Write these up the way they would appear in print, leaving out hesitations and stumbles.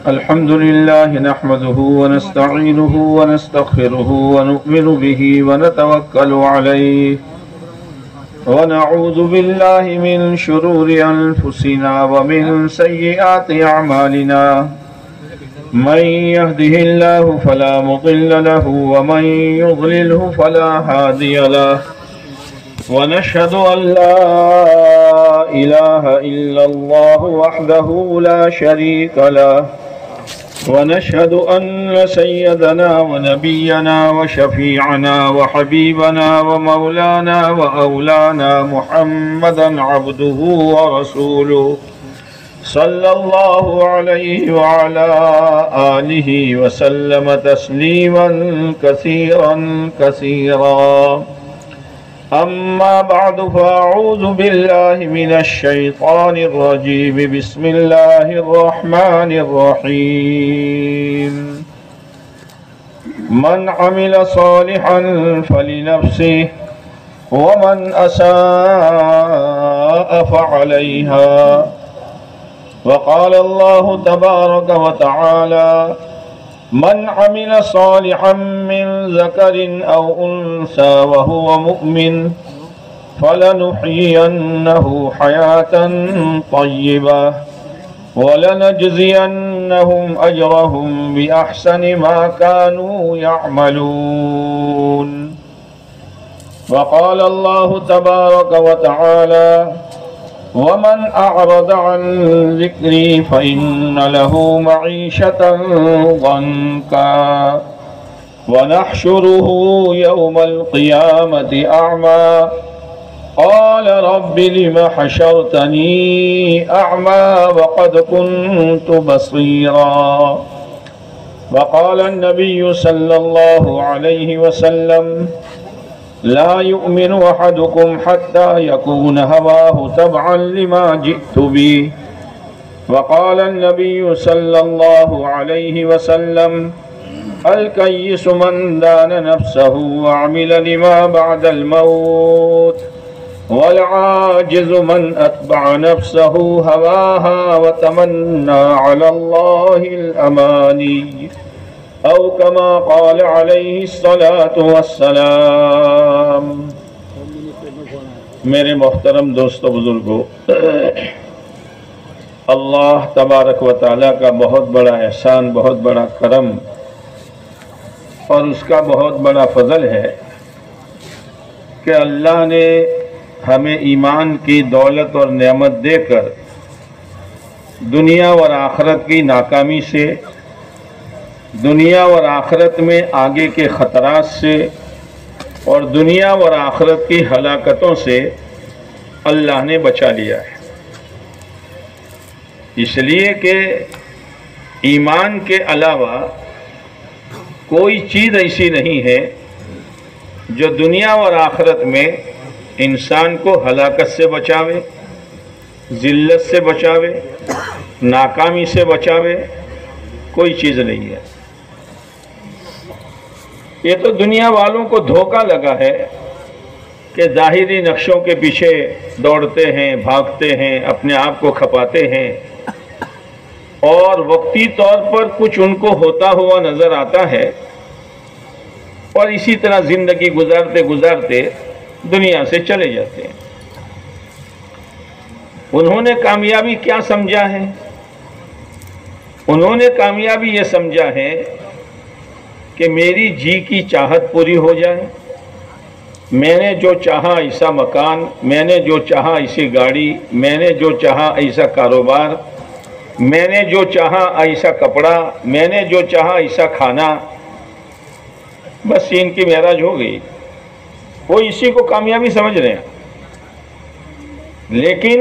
الحمد لله نحمده ونستعينه ونستغفره ونؤمن به ونتوكل عليه ونعوذ بالله من شرور أنفسنا ومن سيئات أعمالنا من يهده الله فلا مضل له ومن يضلله فلا هادي له ونشهد أن لا إله إلا الله وحده لا شريك له ونشهد أن سيدنا ونبينا وشفيعنا وحبيبنا ومولانا وأولانا محمدا عبده ورسوله صلى الله عليه وعلى آله وسلم تسليما كثيرا كثيرا أما بعد فأعوذ بالله من الشيطان الرجيم بسم الله الرحمن الرحيم من عمل صالحا فلنفسه ومن أساء فعليها وقال الله تبارك وتعالى من عمل صالحا من ذكر أو أنثى وهو مؤمن فلنحيينه حياة طيبة ولنجزينهم أجرهم بأحسن ما كانوا يعملون وقال الله تبارك وتعالى ومن أعرض عن ذكري فإن له معيشة ضنكا ونحشره يوم القيامة أعمى قال رب لم حشرتني أعمى وقد كنت بصيرا وقال النبي صلى الله عليه وسلم لا يؤمن أحدكم حتى يكون هواه تبعا لما جئت به وقال النبي صلى الله عليه وسلم الكيس من دان نفسه وعمل لما بعد الموت والعاجز من أتبع نفسه هواها وتمنى على الله الأماني او كما قال علیہ الصلاۃ والسلام۔ میرے محترم دوستو بزرگو، اللہ تبارک و تعالیٰ کا بہت بڑا احسان، بہت بڑا کرم اور اس کا بہت بڑا فضل ہے کہ اللہ نے ہمیں ایمان کی دولت اور نعمت دے کر دنیا اور آخرت کی ناکامی سے، دنیا اور آخرت میں آگے کے خطرات سے اور دنیا اور آخرت کی ہلاکتوں سے اللہ نے بچا لیا ہے، اس لیے کہ ایمان کے علاوہ کوئی چیز ایسی نہیں ہے جو دنیا اور آخرت میں انسان کو ہلاکت سے بچاوے، ذلت سے بچاوے، ناکامی سے بچاوے، کوئی چیز نہیں ہے۔ یہ تو دنیا والوں کو دھوکہ لگا ہے کہ ظاہری نقشوں کے پیچھے دوڑتے ہیں، بھاگتے ہیں، اپنے آپ کو کھپاتے ہیں اور وقتی طور پر کچھ ان کو ہوتا ہوا نظر آتا ہے اور اسی طرح زندگی گزارتے گزارتے دنیا سے چلے جاتے ہیں۔ انہوں نے کامیابی کیا سمجھا ہے؟ انہوں نے کامیابی یہ سمجھا ہے کہ میری جی کی چاہت پوری ہو جائے، میں نے جو چاہا ایسا مکان، میں نے جو چاہا ایسی گاڑی، میں نے جو چاہا ایسا کاروبار، میں نے جو چاہا ایسا کپڑا، میں نے جو چاہا ایسا کھانا، بس ان کی معراج ہو گئی۔ وہ اسی کو کامیابی سمجھ رہے ہیں۔ لیکن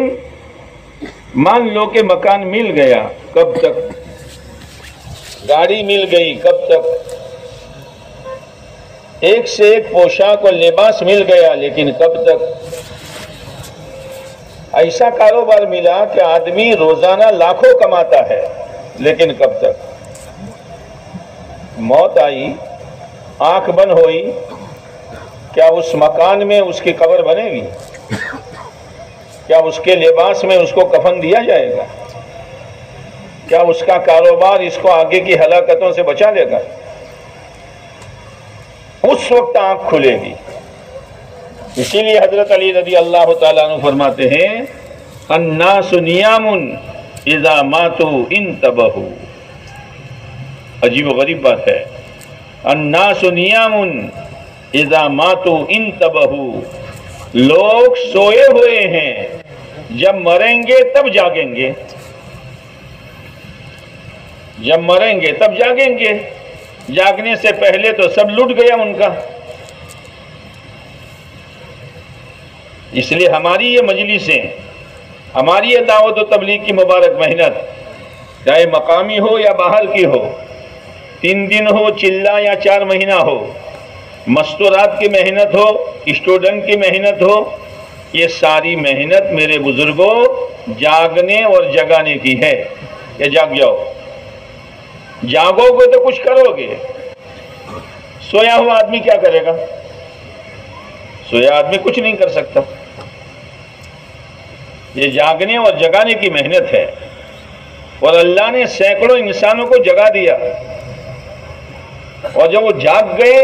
مان لو کہ مکان مل گیا، کب تک؟ گاڑی مل گئی، کب تک؟ ایک سے ایک پوشاک اور لباس مل گیا، لیکن کب تک؟ ایسا کاروبار ملا کہ آدمی روزانہ لاکھوں کماتا ہے، لیکن کب تک؟ موت آئی، آنکھ بند ہوئی، کیا اس مکان میں اس کی قبر بنے گی؟ کیا اس کے لباس میں اس کو کفن دیا جائے گا؟ کیا اس کا کاروبار اس کو آگے کی ہلاکتوں سے بچا لے گا؟ اس وقت آنکھ کھلے گی۔ اسی لیے حضرت علی رضی اللہ تعالیٰ عنہ فرماتے ہیں الناس نیام اذا ماتوا انتبہوا۔ عجیب و غریب بات ہے، الناس نیام اذا ماتوا انتبہوا، لوگ سوئے ہوئے ہیں، جب مریں گے تب جاگیں گے، جب مریں گے تب جاگیں گے، جاگنے سے پہلے تو سب لٹ گیا ان کا۔ اس لیے ہماری یہ مجلسیں، ہماری یہ دعوت و تبلیغ کی مبارک محنت، چاہے مقامی ہو یا باہر کی ہو، 3 دن ہو، چلہ یا 4 مہینہ ہو، مستورات کی محنت ہو، اسٹوڈنٹ کی محنت ہو، یہ ساری محنت میرے بزرگوں جاگنے اور جگانے کی ہے۔ کہ جاگ جاؤ، جاگو گے تو کچھ کرو گے۔ سویا ہوا آدمی کیا کرے گا؟ سویا آدمی کچھ نہیں کر سکتا۔ یہ جاگنے اور جگانے کی محنت ہے، اور اللہ نے سینکڑوں انسانوں کو جگا دیا، اور جب وہ جاگ گئے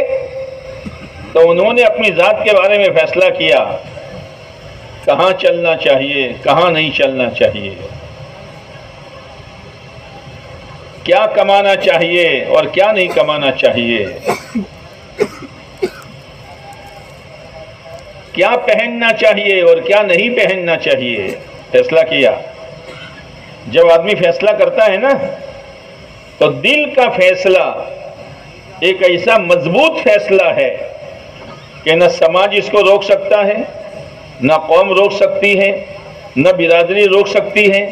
تو انہوں نے اپنی ذات کے بارے میں فیصلہ کیا، کہاں چلنا چاہیے، کہاں نہیں چلنا چاہیے، کیا کمانا چاہیے اور کیا نہیں کمانا چاہیے، کیا پہننا چاہیے اور کیا نہیں پہننا چاہیے، فیصلہ کیا۔ جب آدمی فیصلہ کرتا ہے نا تو دل کا فیصلہ ایک ایسا مضبوط فیصلہ ہے کہ نہ سماج اس کو روک سکتا ہے، نہ قوم روک سکتی ہے، نہ برادری روک سکتی ہے،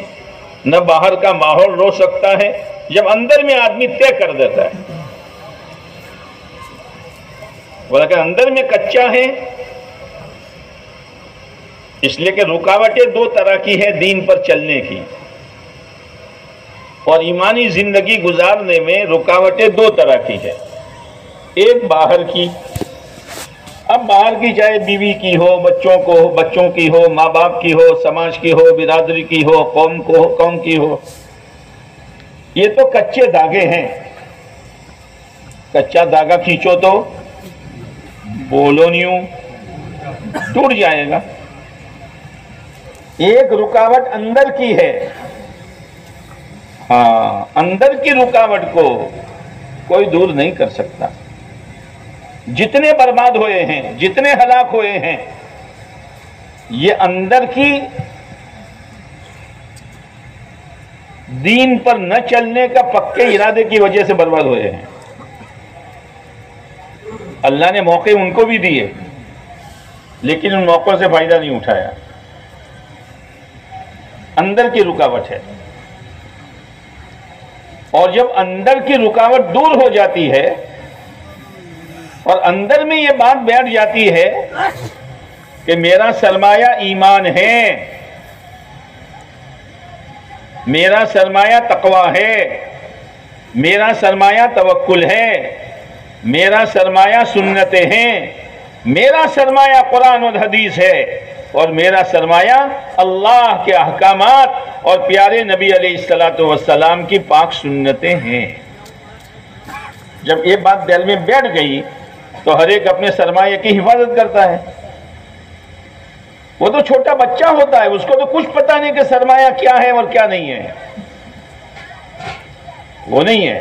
نہ باہر کا ماحول روک سکتا ہے، جب اندر میں آدمی طے کر دیتا ہے۔ بلکہ اندر میں کچا ہے، اس لیے کہ رکاوٹیں 2 طرح کی ہے دین پر چلنے کی، اور ایمانی زندگی گزارنے میں رکاوٹیں 2 طرح کی ہے۔ ایک باہر کی، اب باہر کی چاہے بیوی کی ہو، بچوں کی ہو، ماں باپ کی ہو، سماج کی ہو، برادری کی ہو، قوم کی ہو، یہ تو کچے دھاگے ہیں۔ کچا دھاگا کھینچو تو بولو نیوں ٹوٹ جائے گا۔ ایک رکاوٹ اندر کی ہے، ہاں، اندر کی رکاوٹ کو کوئی دور نہیں کر سکتا۔ جتنے برباد ہوئے ہیں، جتنے ہلاک ہوئے ہیں، یہ اندر کی دین پر نہ چلنے کا پکے ارادے کی وجہ سے برباد ہوئے ہیں۔ اللہ نے موقع ان کو بھی دیے، لیکن ان موقعوں سے فائدہ نہیں اٹھایا۔ اندر کی رکاوٹ ہے، اور جب اندر کی رکاوٹ دور ہو جاتی ہے اور اندر میں یہ بات بیٹھ جاتی ہے کہ میرا سرمایہ ایمان ہے، میرا سرمایہ تقوی ہے، میرا سرمایہ توکل ہے، میرا سرمایہ سنتیں ہیں، میرا سرمایہ قرآن و حدیث ہے، اور میرا سرمایہ اللہ کے احکامات اور پیارے نبی علیہ السلام کی پاک سنتیں ہیں۔ جب یہ بات دل میں بیٹھ گئی تو ہر ایک اپنے سرمایہ کی حفاظت کرتا ہے۔ وہ تو چھوٹا بچہ ہوتا ہے، اس کو تو کچھ پتہ نہیں کہ سرمایہ کیا ہے اور کیا نہیں ہے، وہ نہیں ہے۔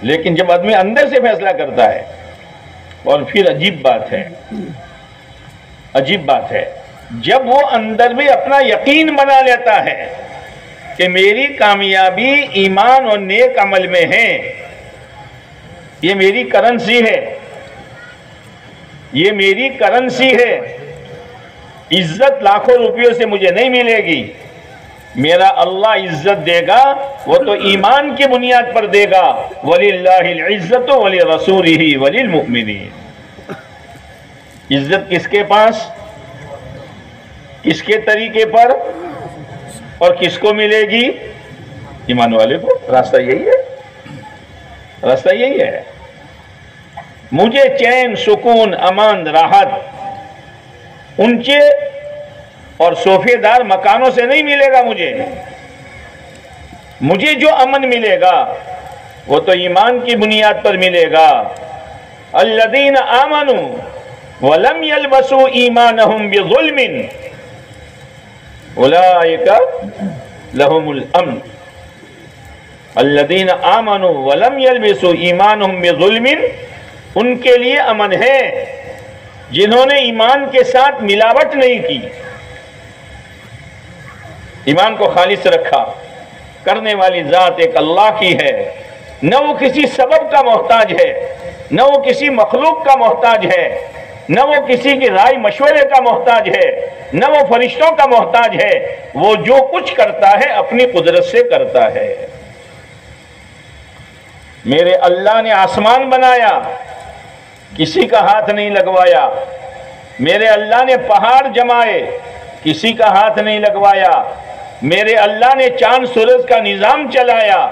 لیکن جب آدمی اندر سے فیصلہ کرتا ہے، اور پھر عجیب بات ہے، جب وہ اندر میں اپنا یقین بنا لیتا ہے کہ میری کامیابی ایمان اور نیک عمل میں ہے، یہ میری کرنسی ہے، یہ میری کرنسی ہے، عزت لاکھوں روپیوں سے مجھے نہیں ملے گی، میرا اللہ عزت دے گا وہ تو ایمان کی بنیاد پر دے گا۔ وَلِلَّهِ الْعِزَّةُ وَلِرَسُولِهِ وَلِلْمُؤْمِنِينَ۔ عزت کس کے پاس، کس کے طریقے پر، اور کس کو ملے گی؟ ایمان والے کو۔ راستہ یہی ہے، راستہ یہی ہے۔ مجھے چین، سکون، امان، راحت اونچے اور صوفے دار مکانوں سے نہیں ملے گا، مجھے مجھے جو امن ملے گا وہ تو ایمان کی بنیاد پر ملے گا. الذین آمنوا ولم یلبسوا ایمانہم بظلم اولئک لہم الامن. الذین آمنوا ولم یلبسوا ایمانہم بظلم، ان کے لیے امن ہے جنہوں نے ایمان کے ساتھ ملاوٹ نہیں کی، ایمان کو خالص رکھا. کرنے والی ذات ایک اللہ کی ہے، نہ وہ کسی سبب کا محتاج ہے، نہ وہ کسی مخلوق کا محتاج ہے، نہ وہ کسی کی رائے مشورے کا محتاج ہے، نہ وہ فرشتوں کا محتاج ہے. وہ جو کچھ کرتا ہے اپنی قدرت سے کرتا ہے. میرے اللہ نے آسمان بنایا، کسی کا ہاتھ نہیں لگوایا. میرے اللہ نے پہاڑ جمائے، کسی کا ہاتھ نہیں لگوایا. میرے اللہ نے چاند سورج کا نظام چلایا،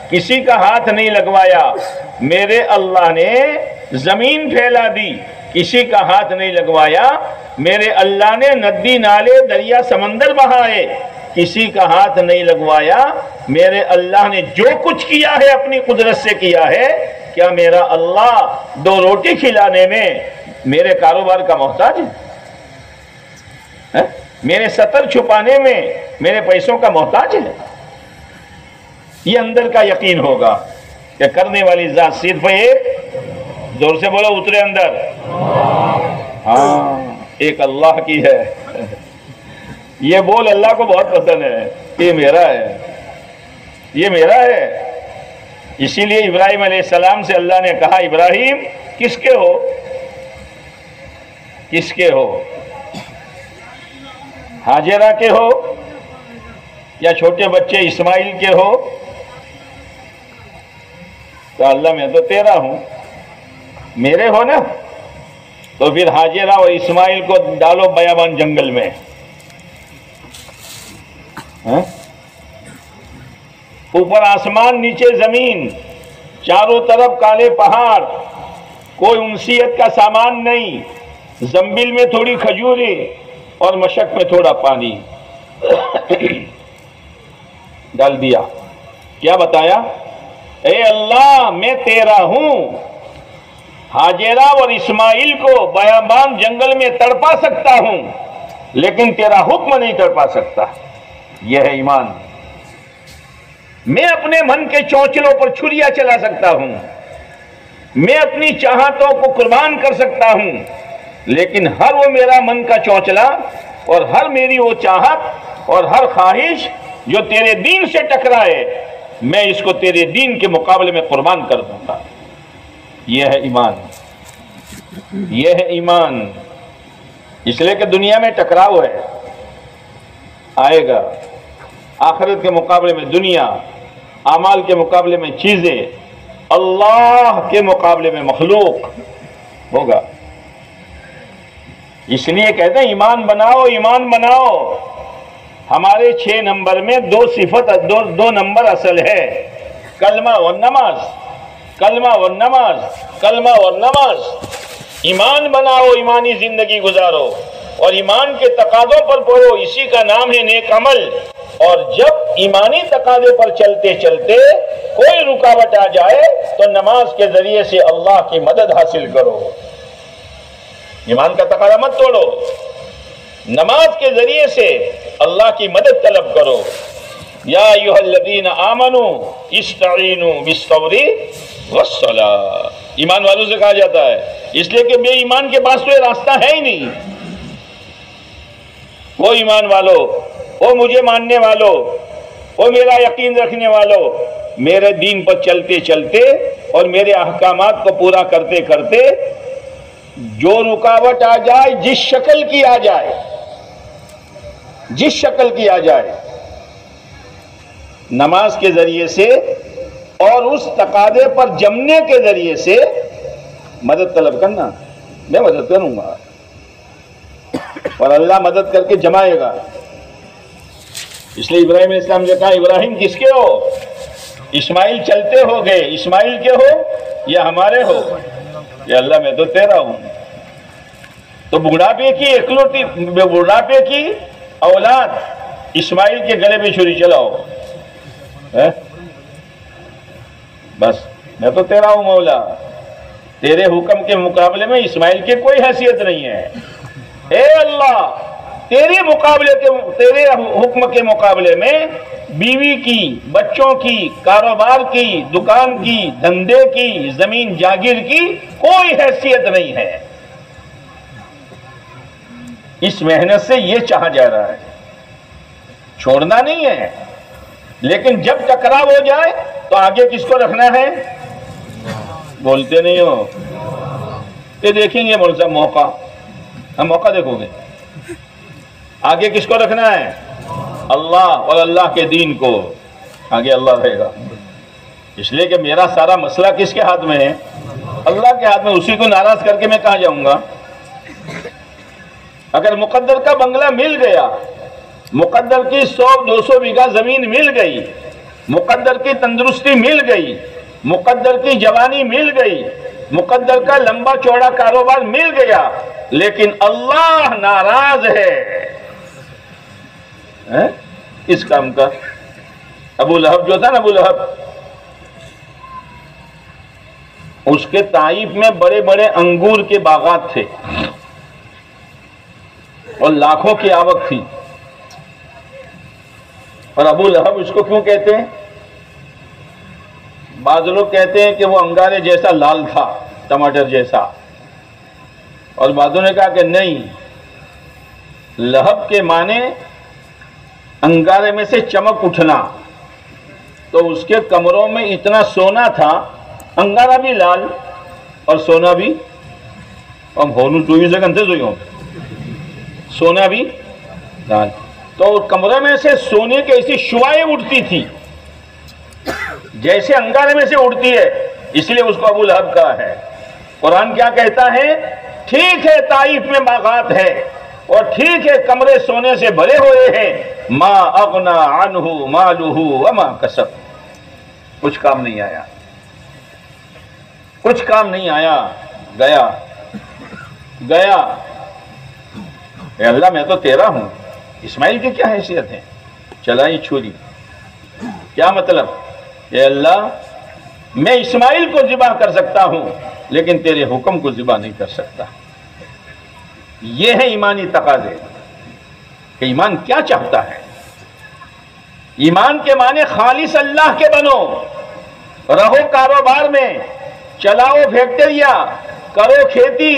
کسی کا ہاتھ نہیں لگوایا. میرے اللہ نے زمین پھیلا دی، کسی کا ہاتھ نہیں لگوایا. میرے اللہ نے ندی نالے دریا سمندر بہائے، کسی کا ہاتھ نہیں لگوایا. میرے اللہ نے جو کچھ کیا ہے اپنی قدرت سے کیا ہے. کیا میرا اللہ 2 روٹی کھلانے میں میرے کاروبار کا محتاج ہے؟ میرے سطر چھپانے میں میرے پیسوں کا محتاج ہے؟ یہ اندر کا یقین ہوگا کہ کرنے والی ذات صرف ایک. زور سے بولو، اترے اندر. ہاں، ایک اللہ کی ہے. یہ بول اللہ کو بہت پسند ہے. یہ میرا ہے، یہ میرا ہے. اسی لیے ابراہیم علیہ السلام سے اللہ نے کہا، ابراہیم کس کے ہو؟ کس کے ہو؟ ہاجرہ کے ہو یا چھوٹے بچے اسماعیل کے ہو؟ تو اللہ میں تو تیرا ہوں. میرے ہو نا؟ تو پھر ہاجرہ اور اسماعیل کو ڈالو بیابان جنگل میں. اوپر آسمان، نیچے زمین، چاروں طرف کالے پہاڑ، کوئی انسیت کا سامان نہیں. زنبیل میں تھوڑی کھجوریں اور مشک میں تھوڑا پانی ڈال دیا. کیا بتایا؟ اے اللہ میں تیرا ہوں. ہاجرہ اور اسماعیل کو بیابان جنگل میں تڑپا سکتا ہوں لیکن تیرا حکم نہیں تڑپا سکتا. یہ ہے ایمان. میں اپنے من کے چونچلوں پر چھریاں چلا سکتا ہوں، میں اپنی چاہتوں کو قربان کر سکتا ہوں، لیکن ہر وہ میرا من کا چونچلا اور ہر میری وہ چاہت اور ہر خواہش جو تیرے دین سے ٹکرائے، میں اس کو تیرے دین کے مقابلے میں قربان کر دوں گا. یہ ہے ایمان. یہ ہے ایمان. اس لیے کہ دنیا میں ٹکراؤ ہے، آئے گا. آخرت کے مقابلے میں دنیا، اعمال کے مقابلے میں چیزیں، اللہ کے مقابلے میں مخلوق ہوگا. اس لیے کہتے ہیں ایمان بناؤ، ایمان بناؤ. ہمارے 6 نمبر میں 2 صفت، 2 نمبر اصل ہے: کلمہ اور نماز. کلمہ اور نماز، کلمہ اور نماز. ایمان بناؤ، ایمانی زندگی گزارو اور ایمان کے تقاضوں پر پڑھو. اسی کا نام ہے نیک عمل. اور جب ایمانی تقاضے پر چلتے چلتے کوئی رکاوٹ آ جائے تو نماز کے ذریعے سے اللہ کی مدد حاصل کرو. ایمان کا تقاضا مت توڑو، نماز کے ذریعے سے اللہ کی مدد طلب کرو. یا ایھا الذین آمنوا استعینوا بالصبر والصلاۃ. ایمان والوں سے کہا جاتا ہے، اس لیے کہ بے ایمان کے پاس تو یہ راستہ ہے ہی نہیں. وہ ایمان والو، وہ مجھے ماننے والو، وہ میرا یقین رکھنے والو، میرے دین پر چلتے چلتے اور میرے احکامات کو پورا کرتے کرتے جو رکاوٹ آ جائے، جس شکل کی آ جائے، جس شکل کی آ جائے، نماز کے ذریعے سے اور اس تقاضے پر جمنے کے ذریعے سے مدد طلب کرنا. میں مدد کروں گا اور اللہ مدد کر کے جمائے گا. اس لیے ابراہیم علیہ السلام نے کہا، ابراہیم کس کے ہو؟ اسماعیل چلتے ہو گئے، اسماعیل کے ہو یا ہمارے ہو؟ یا اللہ میں تو تیرا ہوں. تو بڑھاپے کی اکلوٹی، بڑھاپے کی اولاد اسماعیل کے گلے میں چھری چلاؤ. بس میں تو تیرا ہوں مولا، تیرے حکم کے مقابلے میں اسماعیل کی کوئی حیثیت نہیں ہے۔ اے اللہ، تیرے حکم کے مقابلے میں بیوی کی، بچوں کی، کاروبار کی، دکان کی، دھندے کی، زمین جاگیر کی کوئی حیثیت نہیں ہے۔ اس محنت سے یہ چاہا جا رہا ہے، چھوڑنا نہیں ہے، لیکن جب ٹکراؤ ہو جائے تو آگے کس کو رکھنا ہے؟ بولتے نہیں ہو کہ دیکھیں گے مول صاحب موقع، ہم موقع دیکھو گے، آگے کس کو رکھنا ہے؟ اللہ اور اللہ کے دین کو، آگے اللہ رہے گا۔ اس لیے کہ میرا سارا مسئلہ کس کے ہاتھ میں ہے؟ اللہ کے ہاتھ میں۔ اسی کو ناراض کر کے میں کہاں جاؤں گا؟ اگر مقدر کا بنگلہ مل گیا، مقدر کی 100-200 بیگھہ زمین مل گئی، مقدر کی تندرستی مل گئی، مقدر کی جوانی مل گئی، مقدر کا لمبا چوڑا کاروبار مل گیا، لیکن اللہ ناراض ہے اس کام کا۔ ابو لہب جو تھا نا، ابو لہب، اس کے طائف میں بڑے بڑے انگور کے باغات تھے اور لاکھوں کی آمد تھی، اور ابو لہب اس کو کیوں کہتے ہیں؟ بعض لوگ کہتے ہیں کہ وہ انگارے جیسا لال تھا، ٹماٹر جیسا، اور بعضوں نے کہا کہ نہیں، لہب کے معنی انگارے میں سے چمک اٹھنا، تو اس کے کمروں میں اتنا سونا تھا، انگارہ بھی لال اور سونا بھی، ہم ہونو 24 گھنٹے سوئی ہوں، سونا بھی لال، تو کمرے میں سے سونے کی ایسی شعائیں اٹھتی تھی جیسے انگارے میں سے اڑتی ہے، اس لیے اس کو ابو لہب کہا ہے۔ قرآن کیا کہتا ہے؟ ٹھیک ہے طائف میں باغات ہے، اور ٹھیک ہے کمرے سونے سے بھرے ہوئے ہیں، ما اغنا عنہ مالہ وما کسب، کچھ کام نہیں آیا، کچھ کام نہیں آیا، گیا گیا۔ اے اللہ میں تو تیرا ہوں، اسماعیل کی کیا حیثیت ہے؟ چلائی چھری، کیا مطلب؟ اے اللہ میں اسماعیل کو ذبح کر سکتا ہوں لیکن تیرے حکم کو ذبح نہیں کر سکتا۔ یہ ہے ایمانی تقاضے کہ ایمان کیا چاہتا ہے۔ ایمان کے معنی خالص اللہ کے بنو، رہو کاروبار میں، چلاؤ فیکٹریا، کرو کھیتی،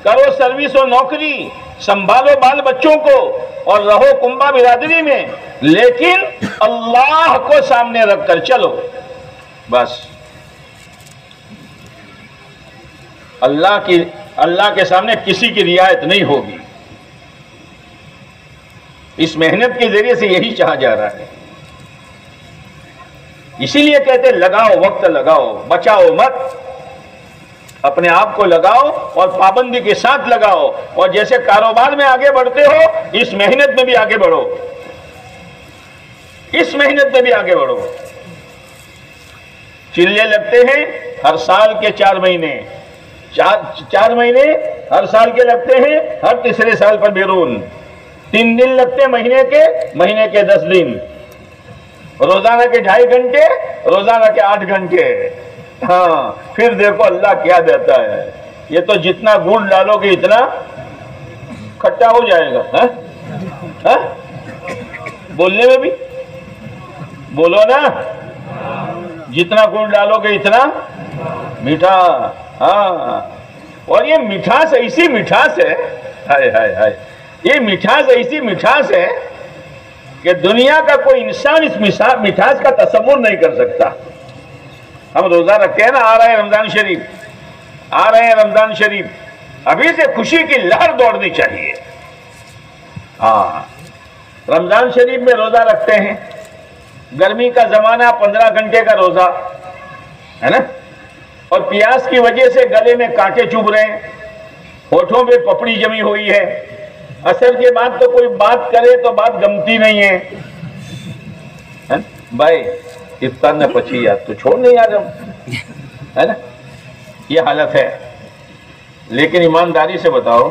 کرو سروس و نوکری، سنبھالو بال بچوں کو، اور رہو کنبہ برادری میں، لیکن اللہ کو سامنے رکھ کر چلو، بس۔ اللہ کے سامنے کسی کی رعایت نہیں ہوگی۔ اس محنت کے ذریعے سے یہی چاہا جا رہا ہے۔ اسی لیے کہتے لگاؤ، وقت لگاؤ، بچاؤ مت، اپنے آپ کو لگاؤ اور پابندی کے ساتھ لگاؤ، اور جیسے کاروبار میں آگے بڑھتے ہو اس محنت میں بھی آگے بڑھو، اس محنت میں بھی آگے بڑھو۔ چلے لگتے ہیں ہر سال کے 4 مہینے، 4 مہینے ہر سال کے لگتے ہیں، ہر تیسرے سال پر بیرون 3 دن لگتے ہیں مہینے کے 10 دن، روزانہ کے 2.5 گھنٹے، روزانہ کے 8 گھنٹے۔ ہاں پھر دیکھو اللہ کیا دیتا ہے۔ یہ تو جتنا گڑ ڈالو گے اتنا کھٹا ہو جائے گا۔ بولنے میں بھی بولو نا، جتنا گڑ ڈالو گے اتنا میٹھا۔ ہاں، اور یہ مٹھاس ایسی مٹھاس ہے، ہائے ہائے ہائے، یہ مٹھاس ایسی مٹھاس ہے کہ دنیا کا کوئی انسان اس مٹھاس کا تصور نہیں کر سکتا۔ ہم روزہ رکھتے ہیں نا، آ رہے ہیں رمضان شریف، آ رہے ہیں رمضان شریف، ابھی سے خوشی کی لہر دوڑنی چاہیے۔ ہاں، رمضان شریف میں روزہ رکھتے ہیں، گرمی کا زمانہ، 15 گھنٹے کا روزہ ہے نا، اور پیاس کی وجہ سے گلے میں کانٹے چبھ رہے ہیں، ہونٹوں پہ پپڑی جمی ہوئی ہے، عصر کے بعد تو کوئی بات کرے تو بات گمتی نہیں ہے بھائی، افطار نہ پچھی یاد تو چھوڑ نہیں آ جاؤ، ہے نا، یہ حالت ہے۔ لیکن ایمانداری سے بتاؤ،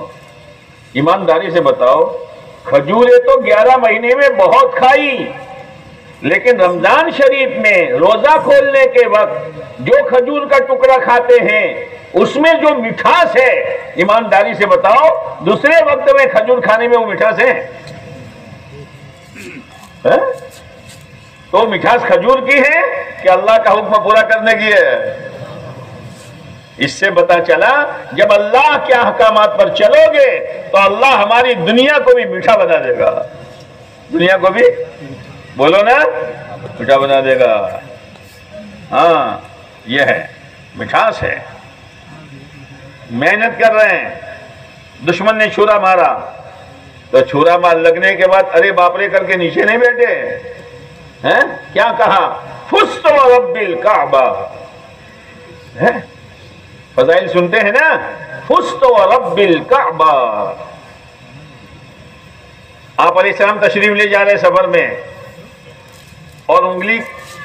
کھجورے تو 11 مہینے میں بہت کھائی، لیکن رمضان شریف میں روزہ کھولنے کے وقت جو کھجور کا ٹکڑا کھاتے ہیں اس میں جو مٹھاس ہے، ایمانداری سے بتاؤ دوسرے وقت میں کھجور کھانے میں وہ مٹھاس ہے؟ تو مٹھاس کھجور کی ہے کہ اللہ کا حکم پورا کرنے کی ہے؟ اس سے پتا چلا جب اللہ کے احکامات پر چلو گے تو اللہ ہماری دنیا کو بھی میٹھا بنا دے گا، دنیا کو بھی بولو نا میٹھا بنا دے گا۔ ہاں یہ ہے مٹھاس ہے۔ محنت کر رہے ہیں، دشمن نے چھرا مارا تو چھرا مار لگنے کے بعد ارے باپرے کر کے نیچے نہیں بیٹھے ہیں؟ کیا کہا؟ فزت ورب الکعبہ۔ فضائل سنتے ہیں نا، فزت ورب الکعبہ۔ آپ علیہ السلام تشریف لے جا رہے سفر میں اور انگلی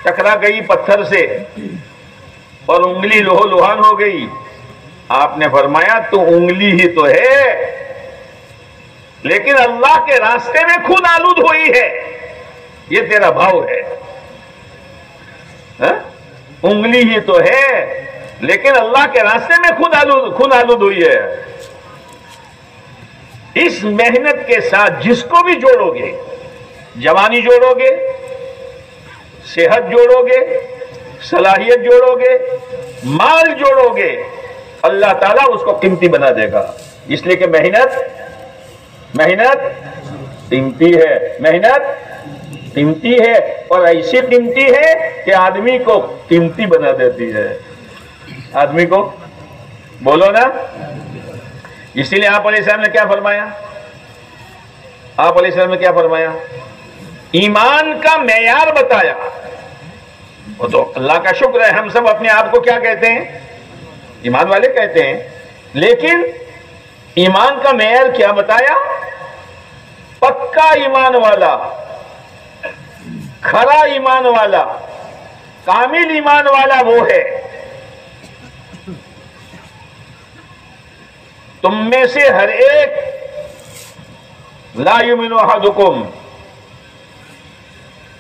ٹکرا گئی پتھر سے اور انگلی لوہو لوہان ہو گئی۔ آپ نے فرمایا تو انگلی ہی تو ہے لیکن اللہ کے راستے میں خود آلود ہوئی ہے، یہ تیرا بھاؤ ہے۔ انگلی ہی تو ہے لیکن اللہ کے راستے میں خود آلود ہوئی ہے۔ اس محنت کے ساتھ جس کو بھی جوڑو گے، جوانی جوڑو گے، صحت جوڑو گے، صلاحیت جوڑو گے، مال جوڑو گے، اللہ تعالیٰ اس کو قیمتی بنا دے گا۔ اس لیے کہ محنت قیمتی ہے، محنت قیمتی ہے اور ایسی قیمتی ہے کہ آدمی کو قیمتی بنا دیتی ہے، آدمی کو بولو نا۔ اسی لیے آپ علیہ السلام نے کیا فرمایا؟ آپ علیہ السلام نے کیا فرمایا؟ ایمان کا معیار بتایا۔ وہ تو اللہ کا شکر ہے، ہم سب اپنے آپ کو کیا کہتے ہیں؟ ایمان والے کہتے ہیں، لیکن ایمان کا معیار کیا بتایا؟ پکا ایمان والا، کھرا ایمان والا، کامل ایمان والا وہ ہے تم میں سے ہر ایک لا یؤمن احدکم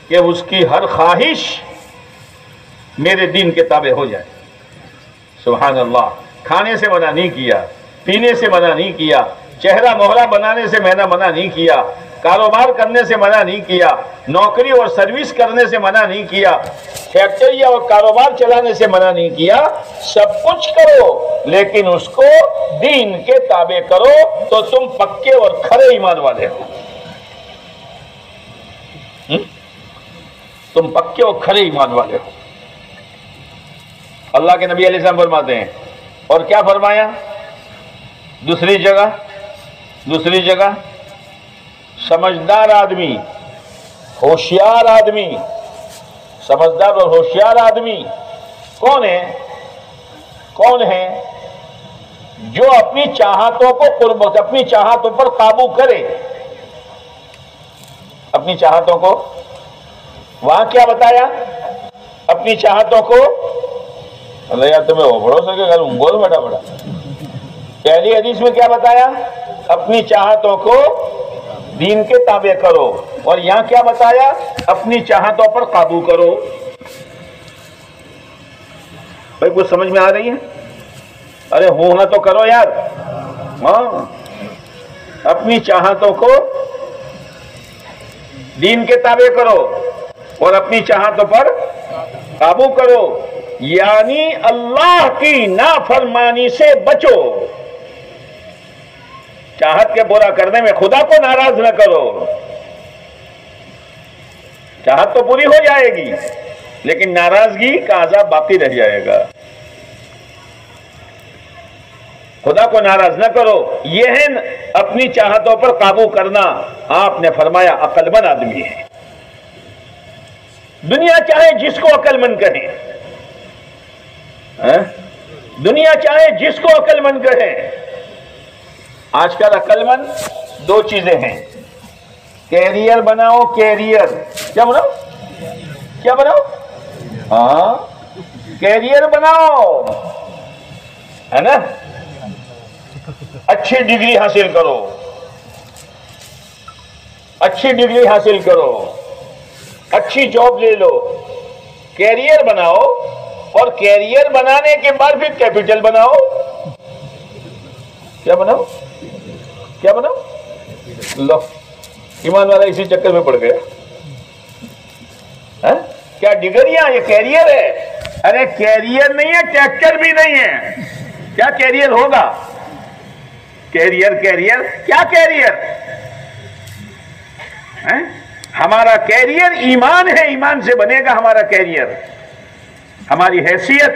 کہ اس کی ہر خواہش میرے دین کے تابع ہو جائے۔ سبحان اللہ۔ کھانے سے منع نہیں کیا، پینے سے منع نہیں کیا، چہرہ مہرہ بنانے سے منع نہیں کیا، کاروبار کرنے سے منع نہیں کیا، نوکری اور سروس کرنے سے منع نہیں کیا، فیکٹری اور کاروبار چلانے سے منع نہیں کیا، سب کچھ کرو لیکن اس کو دین کے تابع کرو تو تم پکے اور کھرے ایمان والے ہو۔ تم پکے اور کھرے ایمان والے ہو۔ اللہ کے نبی علیہ السلام فرماتے ہیں، اور کیا فرمایا دوسری جگہ؟ سمجھدار آدمی، ہوشیار آدمی، سمجھدار اور ہوشیار آدمی کون ہے؟ جو اپنی چاہتوں کو اپنی چاہتوں پر قابو کرے۔ اپنی چاہتوں کو وہاں کیا بتایا؟ اپنی چاہتوں کو اللہ یار تمہیں اوبڑو سکے گھر انگول بڑا پہلی حدیث میں کیا بتایا؟ اپنی چاہتوں کو دین کے تابع کرو، اور یہاں کیا بتایا؟ اپنی چاہتوں پر قابو کرو۔ بھائی کچھ سمجھ میں آ رہی ہے؟ ارے ہاں تو کرو یار۔ ہاں، اپنی چاہتوں کو دین کے تابع کرو اور اپنی چاہتوں پر قابو کرو، یعنی اللہ کی نافرمانی سے بچو۔ چاہت کے پورا کرنے میں خدا کو ناراض نہ کرو۔ چاہت تو پوری ہو جائے گی لیکن ناراضگی کا عذاب باقی رہ جائے گا۔ خدا کو ناراض نہ کرو، یہ ہے اپنی چاہتوں پر قابو کرنا۔ آپ نے فرمایا عقل مند آدمی ہے۔ دنیا چاہے جس کو عقل مند کہیں، دنیا چاہے جس کو عقل مند کہے۔ آج کل عقل مند دو چیزیں ہیں، کیریئر بناؤ، کیریئر کیا بناؤ؟ ہاں، کیریئر بناؤ، ہے نا؟ اچھی ڈگری حاصل کرو، اچھی ڈگری حاصل کرو، اچھی جاب لے لو، کیریئر بناؤ، اور کیریئر بنانے کے بعد پھر کیپٹل بناؤ. کیا بناؤ؟ کیا بناؤ؟ لو، ایمان والا اسی چکر میں پڑ گیا. کیا ڈگریاں؟ یہ کیریئر ہے. ارے کیریئر نہیں ہے، ٹریکٹر بھی نہیں ہے. کیا کیریئر ہوگا؟ کیریئر کیا کیریئر؟ ہمارا کیریئر ایمان ہے، ایمان سے بنے گا ہمارا کیریئر. ہماری حیثیت،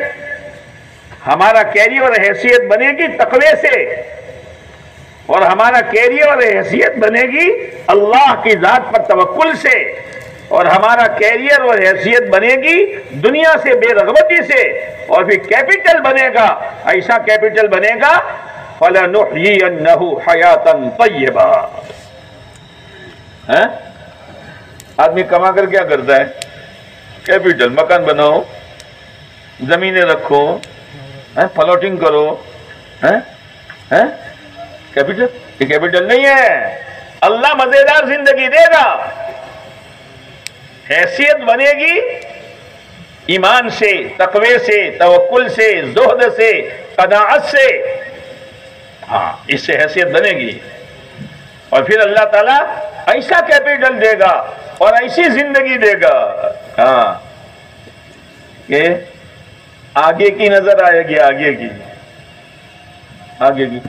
ہمارا کیریئر اور حیثیت بنے گی تقوی سے، اور ہمارا کیریئر اور حیثیت بنے گی اللہ کی ذات پر توکل سے، اور ہمارا کیریئر اور حیثیت بنے گی دنیا سے بے رغبتی سے، اور پھر کیپٹل بنے گا. ایسا کیپٹل بنے گا فَلَنُحْيِيَنَّهُ حَيَاةً طَيِّبًا. آدمی کما کر کیا کرتا ہے؟ کیپٹل، مکان بناؤ، زمینیں رکھو، پلاٹنگ کرو. کیپٹل؟ یہ کیپٹل نہیں ہے. اللہ مزیدار زندگی دے گا. حیثیت بنے گی ایمان سے، تقوی سے، توکل سے، زہد سے، قناعت سے. ہاں، اس سے حیثیت بنے گی، اور پھر اللہ تعالیٰ ایسا کیپٹل دے گا اور ایسی زندگی دے گا کہ آگے کی نظر آئے گی. آگے کی.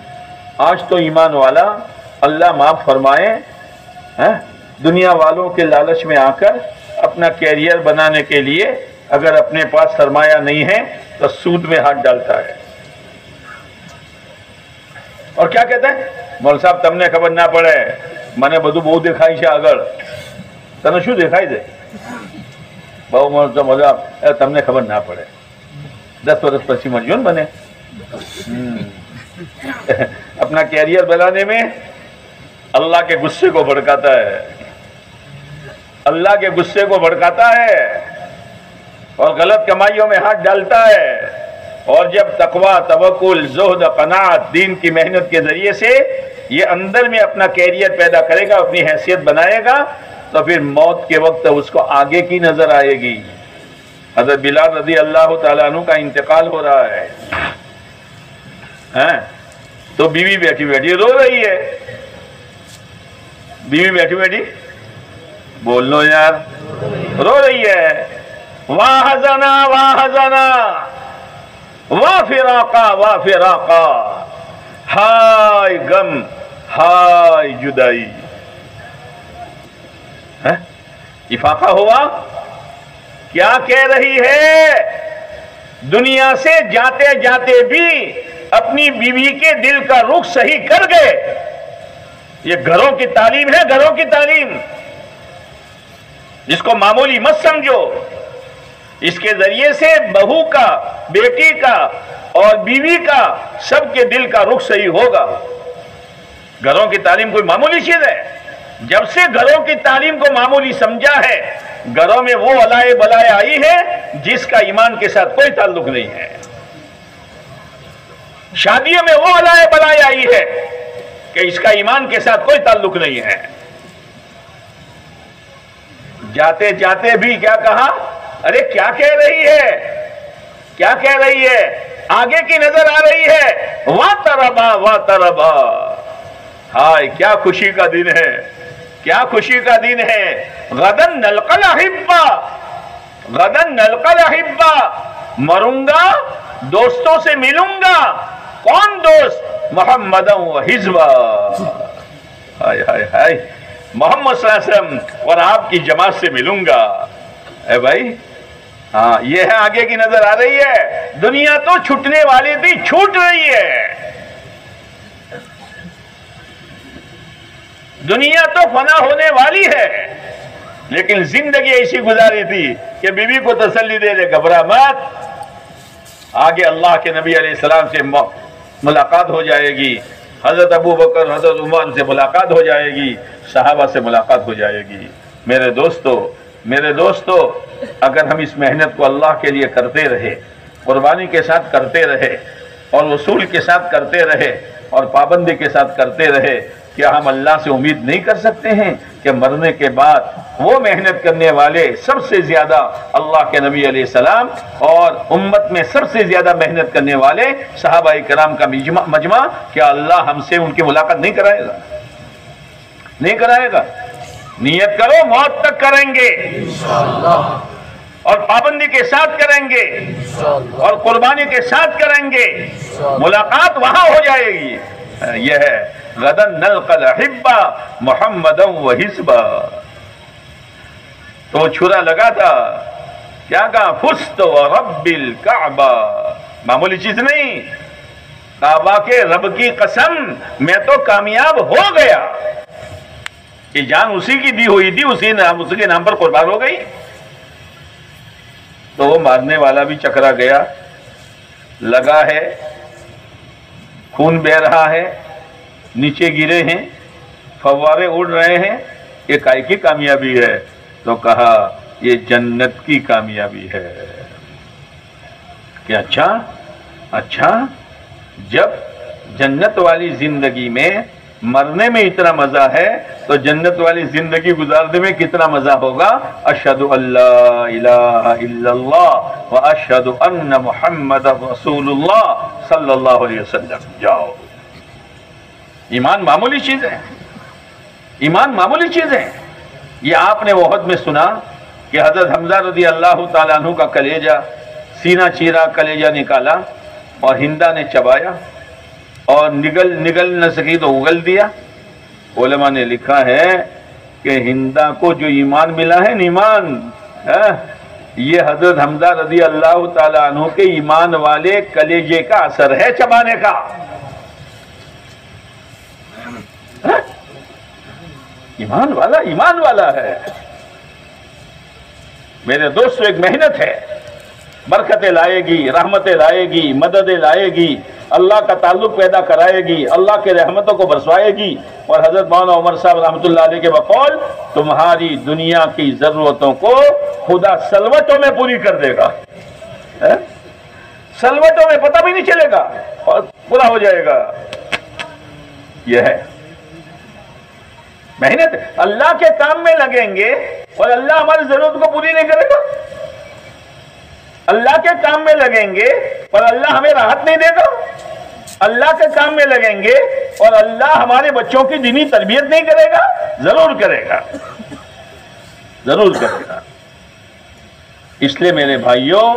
آج تو ایمان والا، اللہ معاف فرمائے، دنیا والوں کے لالچ میں آ کر اپنا کیریئر بنانے کے لیے اگر اپنے پاس سرمایہ نہیں ہے تو سود میں ہاتھ ڈالتا ہے. اور کیا کہتا ہے؟ مول صاحب تم نے خبر نہ پڑے، میں نے بدو بہت دکھائی سے آگળ. تمہیں شو دکھائی دے؟ بہو مول صاحب مزہ تم نے خبر نہ پڑے. 10 برس پسی مرجون بنے. اپنا کیریئر بنانے میں اللہ کے غصے کو بھڑکاتا ہے. اللہ کے غصے کو بھڑکاتا ہے اور غلط کمائیوں میں ہاتھ ڈالتا ہے. اور جب تقوی، توکل، زہد، قناعت، دین کی محنت کے ذریعے سے یہ اندر میں اپنا کیریئر پیدا کرے گا، اپنی حیثیت بنائے گا، تو پھر موت کے وقت اس کو آگے کی نظر آئے گی. حضرت بلال رضی اللہ تعالیٰ عنہ کا انتقال ہو رہا ہے، تو بیوی بیٹھی بیٹھی رو رہی ہے. بیوی بیٹھی بیٹھی بول لو یار، رو رہی ہے. واہ حزنا واہ حزنا واہ فراقا واہ فراقا، ہائے غم ہائے جدائی. افاقہ ہوا. کیا کہہ رہی ہے؟ دنیا سے جاتے جاتے بھی اپنی بیوی کے دل کا رخ صحیح کر گئے. یہ گھروں کی تعلیم ہے، گھروں کی تعلیم، جس کو معمولی مت سمجھو. اس کے ذریعے سے بہو کا، بیٹی کا اور بیوی کا، سب کے دل کا رخ صحیح ہوگا. گھروں کی تعلیم کوئی معمولی چیز ہے؟ جب سے گھروں کی تعلیم کو معمولی سمجھا ہے، گھروں میں وہ الائے بلائے آئی ہے جس کا ایمان کے ساتھ کوئی تعلق نہیں ہے. شادیوں میں وہ الائے بلائے آئی ہے کہ اس کا ایمان کے ساتھ کوئی تعلق نہیں ہے. جاتے جاتے بھی کیا کہا؟ ارے کیا کہہ رہی ہے؟ کیا کہہ رہی ہے؟ آگے کی نظر آ رہی ہے. وَاتَرَبَا وَاتَرَبَا. ہائے کیا خوشی کا دن ہے، کیا خوشی کا دن ہے. غدن نلقى الأحبة، غدن نلقى الأحبة. مروں گا، دوستوں سے ملوں گا. کون دوست؟ محمد و حزبہ. ہائے ہائے ہائے، محمد صلی اللہ علیہ وسلم اور آپ کی جماعت سے ملوں گا. اے بھائی، ہاں یہ ہے آگے کی نظر آ رہی ہے. دنیا تو چھٹنے والی بھی چھوٹ رہی ہے. دنیا تو فنا ہونے والی ہے، لیکن زندگی ایسی گزاری تھی کہ بیوی کو تسلی دے دے، گھبرا مت. آگے اللہ کے نبی علیہ السلام سے ملاقات ہو جائے گی، حضرت ابو بکر، حضرت عمر سے ملاقات ہو جائے گی، صحابہ سے ملاقات ہو جائے گی. میرے دوستو، اگر ہم اس محنت کو اللہ کے لیے کرتے رہے، قربانی کے ساتھ کرتے رہے، اور اصول کے ساتھ کرتے رہے، اور پابندی کے ساتھ کرتے رہے، کیا ہم اللہ سے امید نہیں کر سکتے ہیں کہ مرنے کے بعد وہ محنت کرنے والے سب سے زیادہ اللہ کے نبی علیہ السلام اور امت میں سب سے زیادہ محنت کرنے والے صحابہ کرام کا مجمع، کیا اللہ ہم سے ان کی ملاقات نہیں کرائے گا؟ نہیں کرائے گا؟ نیت کرو، موت تک کریں گے انشاءاللہ، اور پابندی کے ساتھ کریں گے اور قربانی کے ساتھ کریں گے، ملاقات وہاں ہو جائے گی۔ یہ ہے غدن نلقى الأحبة محمدا وحزبا۔ تو چھرا لگا تھا، کیا کہا؟ فزت ورب الکعبہ، معمولی چیز نہیں، کعبہ کے رب کی قسم میں تو کامیاب ہو گیا۔ کہ جان اسی کی دی ہوئی تھی، اسی کے نام پر قربان ہو گئی۔ تو وہ مارنے والا بھی چکرا گیا، لگا ہے، خون بہ رہا ہے، نیچے گرے ہیں، فوارے اڑ رہے ہیں، یہ کائے کی کامیابی ہے؟ تو کہا یہ جنت کی کامیابی ہے۔ کہ اچھا جب جنت والی زندگی میں مرنے میں اتنا مزہ ہے تو جنت والی زندگی گزارنے میں کتنا مزہ ہوگا؟ اشہد ان لا الہ الا اللہ و اشہد ان محمد رسول اللہ صلی اللہ علیہ وسلم۔ جاؤ، ایمان معمولی چیز ہے، ایمان معمولی چیز ہے۔ یہ آپ نے احد میں سنا کہ حضرت حمزہ رضی اللہ تعالیٰ عنہ کا کلیجہ، سینہ چیرا، کلیجہ نکالا اور ہندا نے چبایا اور نگل نہ سکی تو اگل دیا۔ علماء نے لکھا ہے کہ ہندا کو جو ایمان ملا ہے، ایمان یہ حضرت حمزہ رضی اللہ تعالیٰ عنہ کے ایمان والے کلیجے کا اثر ہے چبانے کا۔ ایمان والا ہے میرے دوستو۔ ایک محنت ہے، برکتیں لائے گی، رحمتیں لائے گی، مددیں لائے گی، اللہ کا تعلق پیدا کرائے گی، اللہ کے رحمتوں کو برسوائے گی۔ اور حضرت مولانا عمر صاحب رحمۃ اللہ علیہ کے بقول، تمہاری دنیا کی ضرورتوں کو خدا سلوٹوں میں پوری کر دے گا۔ سلوٹوں میں پتہ بھی نہیں چلے گا اور پورا ہو جائے گا۔ یہ ہے محنت۔ اللہ کے کام میں لگیں گے اور اللہ ہماری ضرورت کو پوری نہیں کرے گا۔ اللہ کے کام میں لگیں گے اور اللہ ہمیں راحت نہیں دے گا۔ اللہ کے کام میں لگیں گے اور اللہ ہمارے بچوں کی دینی تربیت نہیں کرے گا؟ ضرور کرے گا، ضرور کرے گا۔ اس لیے میرے بھائیوں،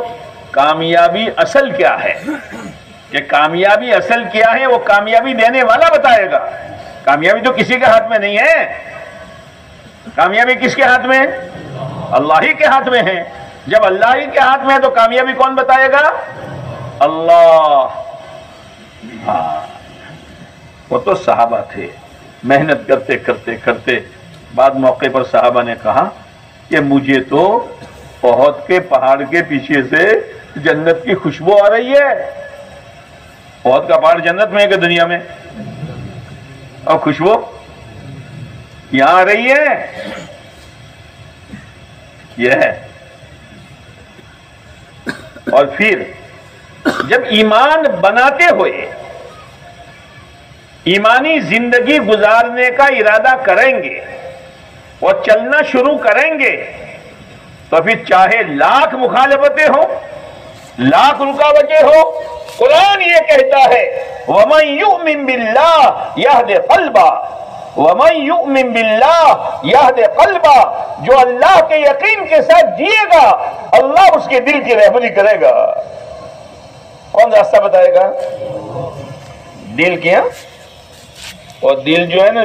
کامیابی اصل کیا ہے؟ کہ کامیابی اصل کیا ہے وہ کامیابی دینے والا بتائے گا۔ کامیابی تو کسی کے ہاتھ میں نہیں ہے۔ کامیابی کس کے ہاتھ میں؟ اللہ ہی کے ہاتھ میں ہے۔ جب اللہ ہی کے ہاتھ میں ہے تو کامیابی کون بتائے گا؟ اللہ۔ وہ تو صحابہ تھے، محنت کرتے کرتے کرتے بعد موقع پر صحابہ نے کہا کہ مجھے تو احد کے پہاڑ کے پیچھے سے جنت کی خوشبو آ رہی ہے۔ احد کا پہاڑ جنت میں ہے کہ دنیا میں؟ اور خوشبو یہاں آ رہی ہے۔ یہ ہے۔ اور پھر جب ایمان بناتے ہوئے ایمانی زندگی گزارنے کا ارادہ کریں گے اور چلنا شروع کریں گے تو پھر چاہے لاکھ مخالفتیں ہوں، لاکھ رکاوٹیں ہوں، قرآن یہ کہتا ہے وَمَن يُؤْمِن بِاللَّهِ يَهْدِ قَلْبَهُ وَمَن يُؤْمِن بِاللَّهِ يَهْدِ قَلْبَهُ۔ جو اللہ کے یقین کے ساتھ جیے گا اللہ اس کے دل کی رہبری کرے گا۔ کون راستہ بتائے گا؟ دل کیا؟ اور دل جو ہے نا،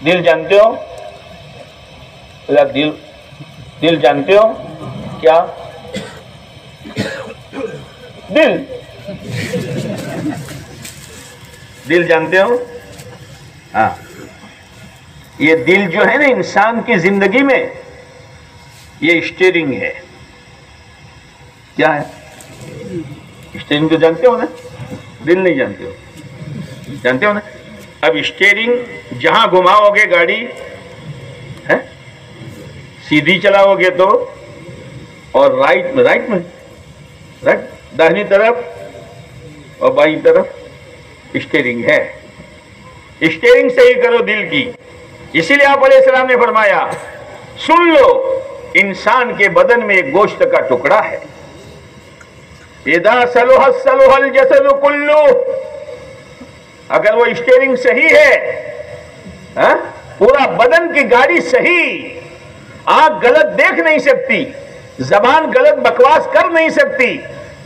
دل جانتے ہو؟ دل جانتے ہو کیا؟ دل جانتے ہو؟ ہاں، یہ دل جو ہے نا انسان کی زندگی میں یہ اسٹیئرنگ ہے۔ کیا ہے؟ اسٹیئرنگ تو جانتے ہو نا؟ دل نہیں جانتے ہو؟ جانتے ہو نا؟ اب اسٹیئرنگ جہاں گھماؤ گے گاڑی ہے سیدھی چلاؤ گے تو، اور رائٹ میں داہنی طرف اور بائیں طرف اسٹیئرنگ ہے۔ اسٹیئرنگ صحیح کرو دل کی. اسی لیے آپ علیہ السلام نے فرمایا سن لو انسان کے بدن میں ایک گوشت کا ٹکڑا ہے, اذا صلح صلح الجسد کلہ, اگر وہ اسٹیئرنگ صحیح ہے, پورا بدن کی گاڑی صحیح, آنکھ غلط دیکھ نہیں سکتی, زبان غلط بکواس کر نہیں سکتی,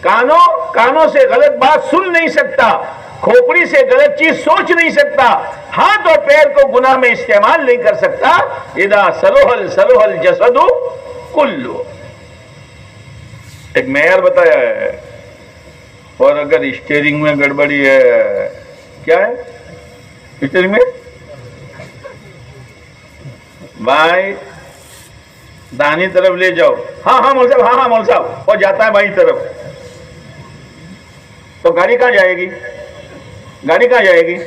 کانوں سے غلط بات سن نہیں سکتا, کھوپڑی سے غلط چیز سوچ نہیں سکتا, ہاتھ اور پیر کو گناہ میں استعمال نہیں کر سکتا, اذا صلح الجسد کلہ, ایک معیار بتایا ہے. اور اگر اسٹیئرنگ میں گڑبڑی ہے, کیا ہے اسٹیئرنگ میں, بھائی دانی طرف لے جاؤ, ہاں مول صاحب, ہاں مول صاحب, اور جاتا ہے بائیں طرف, تو گاڑی کہاں جائے گی, گاڑی کہاں جائے گی؟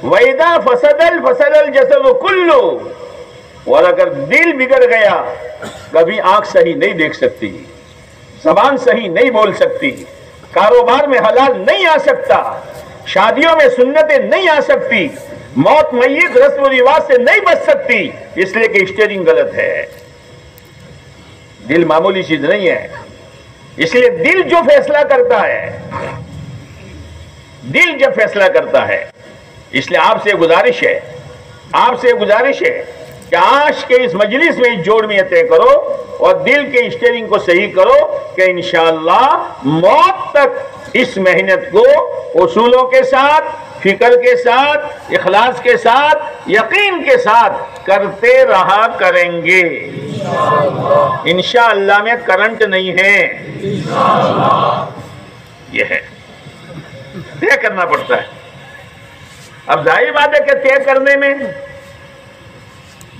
وَإِذَا فَسَدَ الْجَسَدُ كُلُّهُ, اور اگر دل بگڑ گیا, کبھی آنکھ صحیح نہیں دیکھ سکتی, زبان صحیح نہیں بول سکتی, کاروبار میں حلال نہیں آ سکتا, شادیوں میں سنتیں نہیں آ سکتی, موت میت رسم و رواج سے نہیں بچ سکتی, اس لیے کہ اسٹیئرنگ غلط ہے. دل معمولی چیز نہیں ہے, اس لیے دل جو فیصلہ کرتا ہے, دل جب فیصلہ کرتا ہے, اس لیے آپ سے گزارش ہے کہ آج کے اس مجلس میں اس جوڑ میں طے کرو اور دل کے اسٹیئرنگ کو صحیح کرو کہ انشاءاللہ موت تک اس محنت کو اصولوں کے ساتھ, فکر کے ساتھ, اخلاص کے ساتھ, یقین کے ساتھ کرتے رہا کریں گے. انشاءاللہ میں کرنٹ نہیں ہے, یہ ہے, طے کرنا پڑتا ہے. اب ظاہر بات ہے کہ طے کرنے میں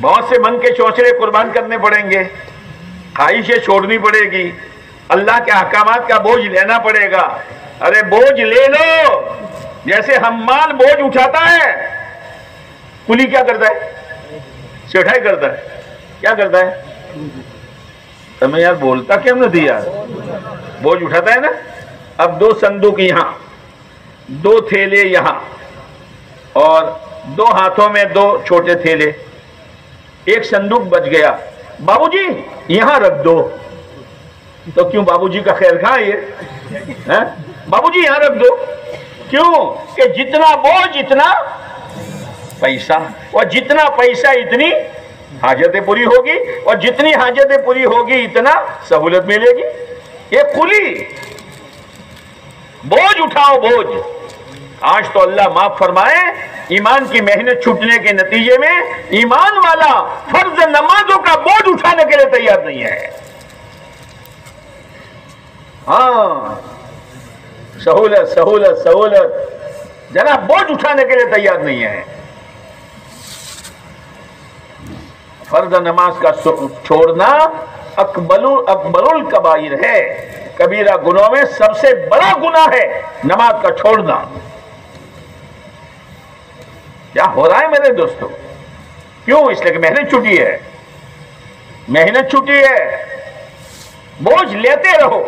بہت سے من کے چوچلے قربان کرنے پڑیں گے, خواہشیں چھوڑنی پڑے گی, اللہ کے احکامات کا بوجھ لینا پڑے گا. ارے بوجھ لے لو, جیسے حمال بوجھ اٹھاتا ہے, کلی کیا کرتا ہے, سیٹھائی کرتا ہے, کیا کرتا ہے, تمہیں یار بولتا کیوں نہ دیا, بوجھ اٹھاتا ہے نا. اب 2 صندوق یہاں, 2 تھیلے یہاں, اور 2 ہاتھوں میں 2 چھوٹے تھیلے, ایک صندوق بچ گیا, بابو جی یہاں رکھ دو, تو کیوں بابو جی کا خیر کھا یہ, بابو جی یہاں رکھ دو, کیوں کہ جتنا بوجھ اتنا پیسہ, اور جتنا پیسہ اتنی حاجتیں پوری ہوگی, اور جتنی حاجتیں پوری ہوگی اتنا سہولت ملے گی. یہ کلی بوجھ اٹھاؤ, بوجھ. آج تو اللہ معاف فرمائے, ایمان کی محنت چھوٹنے کے نتیجے میں ایمان والا فرض نمازوں کا بوجھ اٹھانے کے لیے تیار نہیں ہے. ہاں سہولت سہولت سہولت, جناب بوجھ اٹھانے کے لیے تیار نہیں ہے. فرض نماز کا چھوڑنا اکبر الکبائر ہے, کبیرہ گناہوں میں سب سے بڑا گناہ ہے نماز کا چھوڑنا. کیا ہو رہا ہے میرے دوستوں, کیوں؟ اس لیے کہ محنت چھوٹی ہے, محنت چھوٹی ہے. بوجھ لیتے رہو,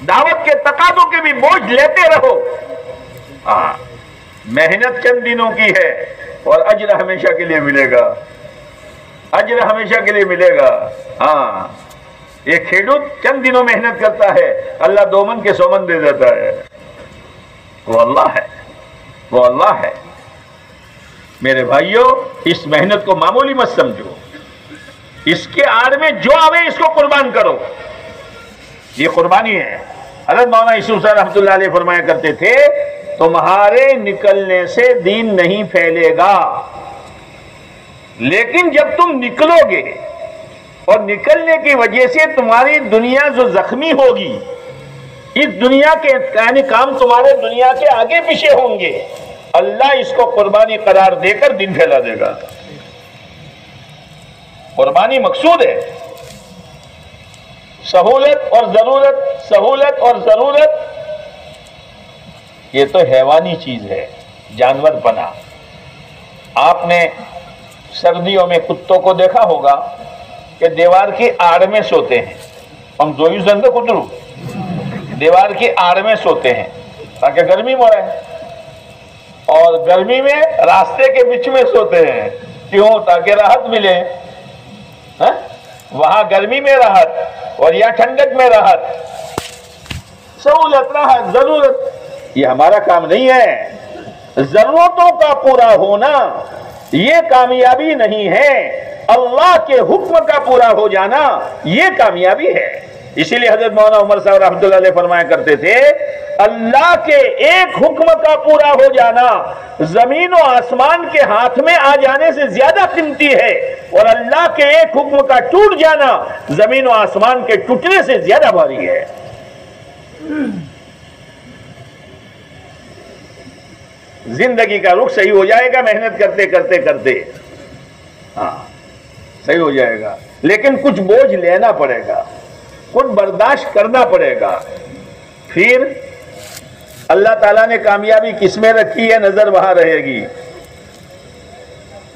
دعوت کے تقاضوں کے بھی بوجھ لیتے رہو. محنت چند دنوں کی ہے اور اجر ہمیشہ کے لیے ملے گا, اجر ہمیشہ کے لیے ملے گا. ہاں, ایک کھیڈوت چند دنوں محنت کرتا ہے, اللہ 2 من کے 100 من دے دیتا ہے. وہ اللہ ہے, وہ اللہ ہے. میرے بھائیوں, اس محنت کو معمولی مت سمجھو, اس کے آڑ میں جو آوے اس کو قربان کرو, یہ قربانی ہے. حضرت مولانا یوسف صاحب رحمۃ اللہ علیہ فرمایا کرتے تھے, تمہارے نکلنے سے دین نہیں پھیلے گا, لیکن جب تم نکلو گے اور نکلنے کی وجہ سے تمہاری دنیا جو زخمی ہوگی, اس دنیا کے یعنی کام تمہارے دنیا کے آگے پیچھے ہوں گے, اللہ اس کو قربانی قرار دے کر دین پھیلا دے گا. قربانی مقصود ہے. سہولت اور ضرورت, سہولت اور ضرورت, یہ تو حیوانی چیز ہے, جانور پنا. آپ نے سردیوں میں کتوں کو دیکھا ہوگا کہ دیوار کی آڑ میں سوتے ہیں. ہم زوئی زندہ کترو دیوار کی آڑ میں سوتے ہیں تاکہ گرمی میں رہے, اور گرمی میں راستے کے بیچ میں سوتے ہیں. کیوں؟ تاکہ راحت ملے. وہاں گرمی میں راحت اور یہاں ٹھنڈک میں راحت. سہولت، راحت، ضرورت. یہ ہمارا کام نہیں ہے. ضرورتوں کا پورا ہونا یہ کامیابی نہیں ہے، اللہ کے حکم کا پورا ہو جانا یہ کامیابی ہے. اسی لیے حضرت مولانا عمر صاحب رحمۃ اللہ علیہ فرمایا کرتے تھے، اللہ کے ایک حکم کا پورا ہو جانا زمین و آسمان کے ہاتھ میں آ جانے سے زیادہ قیمتی ہے، اور اللہ کے ایک حکم کا ٹوٹ جانا زمین و آسمان کے ٹوٹنے سے زیادہ بھاری ہے. زندگی کا رخ صحیح ہو جائے گا محنت کرتے کرتے کرتے. ہاں صحیح ہو جائے گا، لیکن کچھ بوجھ لینا پڑے گا، کچھ برداشت کرنا پڑے گا. پھر اللہ تعالیٰ نے کامیابی کس میں رکھی ہے، نظر وہاں رہے گی.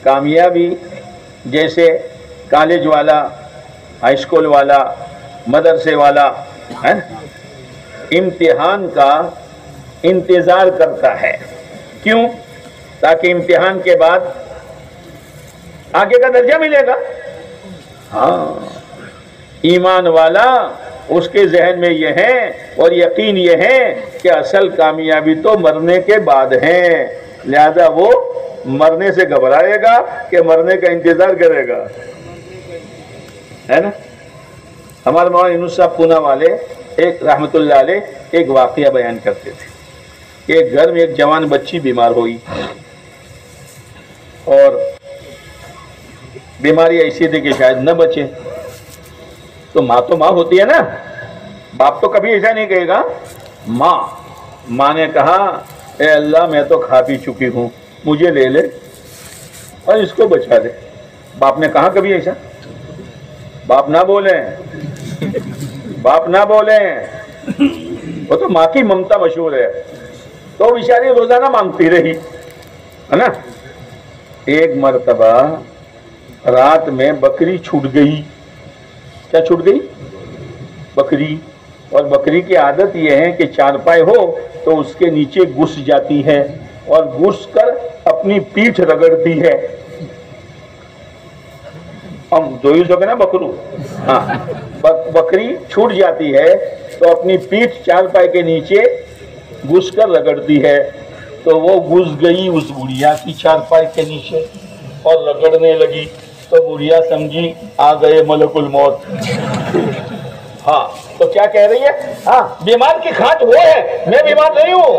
کامیابی جیسے کالج والا، ہائی اسکول والا، مدرسے والا امتحان کا انتظار کرتا ہے. کیوں؟ تاکہ امتحان کے بعد آگے کا درجہ ملے گا. ہاں ایمان والا اس کے ذہن میں یہ ہے اور یقین یہ ہے کہ اصل کامیابی تو مرنے کے بعد ہے، لہذا وہ مرنے سے گھبرائے گا کہ مرنے کا انتظار کرے گا. ہے نا؟ ہمارے مولانا یونس صاحب پونا والے ایک رحمت اللہ علیہ ایک واقعہ بیان کرتے تھے کہ ایک گھر میں ایک جوان بچی بیمار ہوئی، اور بیماری ایسی تھی کہ شاید نہ بچے. تو ماں ہوتی ہے نا، باپ تو کبھی ایسا نہیں کہے گا. ماں نے کہا، اے اللہ میں تو کھا پی چکی ہوں، مجھے لے لے اور اس کو بچا دے. باپ نے کہا کبھی ایسا؟ باپ نہ بولیں، باپ نہ بولیں. وہ تو ماں کی ممتا مشہور ہے. تو بیچاری روزانہ مانگتی رہی، ہے نا. ایک مرتبہ رات میں بکری چھوٹ گئی. کیا چھوٹ گئی؟ بکری. اور بکری کی عادت یہ ہے کہ چارپائے ہو تو اس کے نیچے گھس جاتی ہے اور گھس کر اپنی پیٹھ رگڑتی ہے. ہم جو ہی سکے نا بکرو. ہاں بکری چھوٹ جاتی ہے تو اپنی پیٹھ چارپائے کے نیچے گھس کر رگڑتی ہے. تو وہ گھس گئی اس بڑھیا کی چارپائی کے نیچے اور رگڑنے لگی. تو بڑھیا سمجھی آ گئے ملک الموت. ہاں تو کیا کہہ رہی ہے؟ ہاں بیمار کی کھانٹ وہ ہے، میں بیمار نہیں ہوں.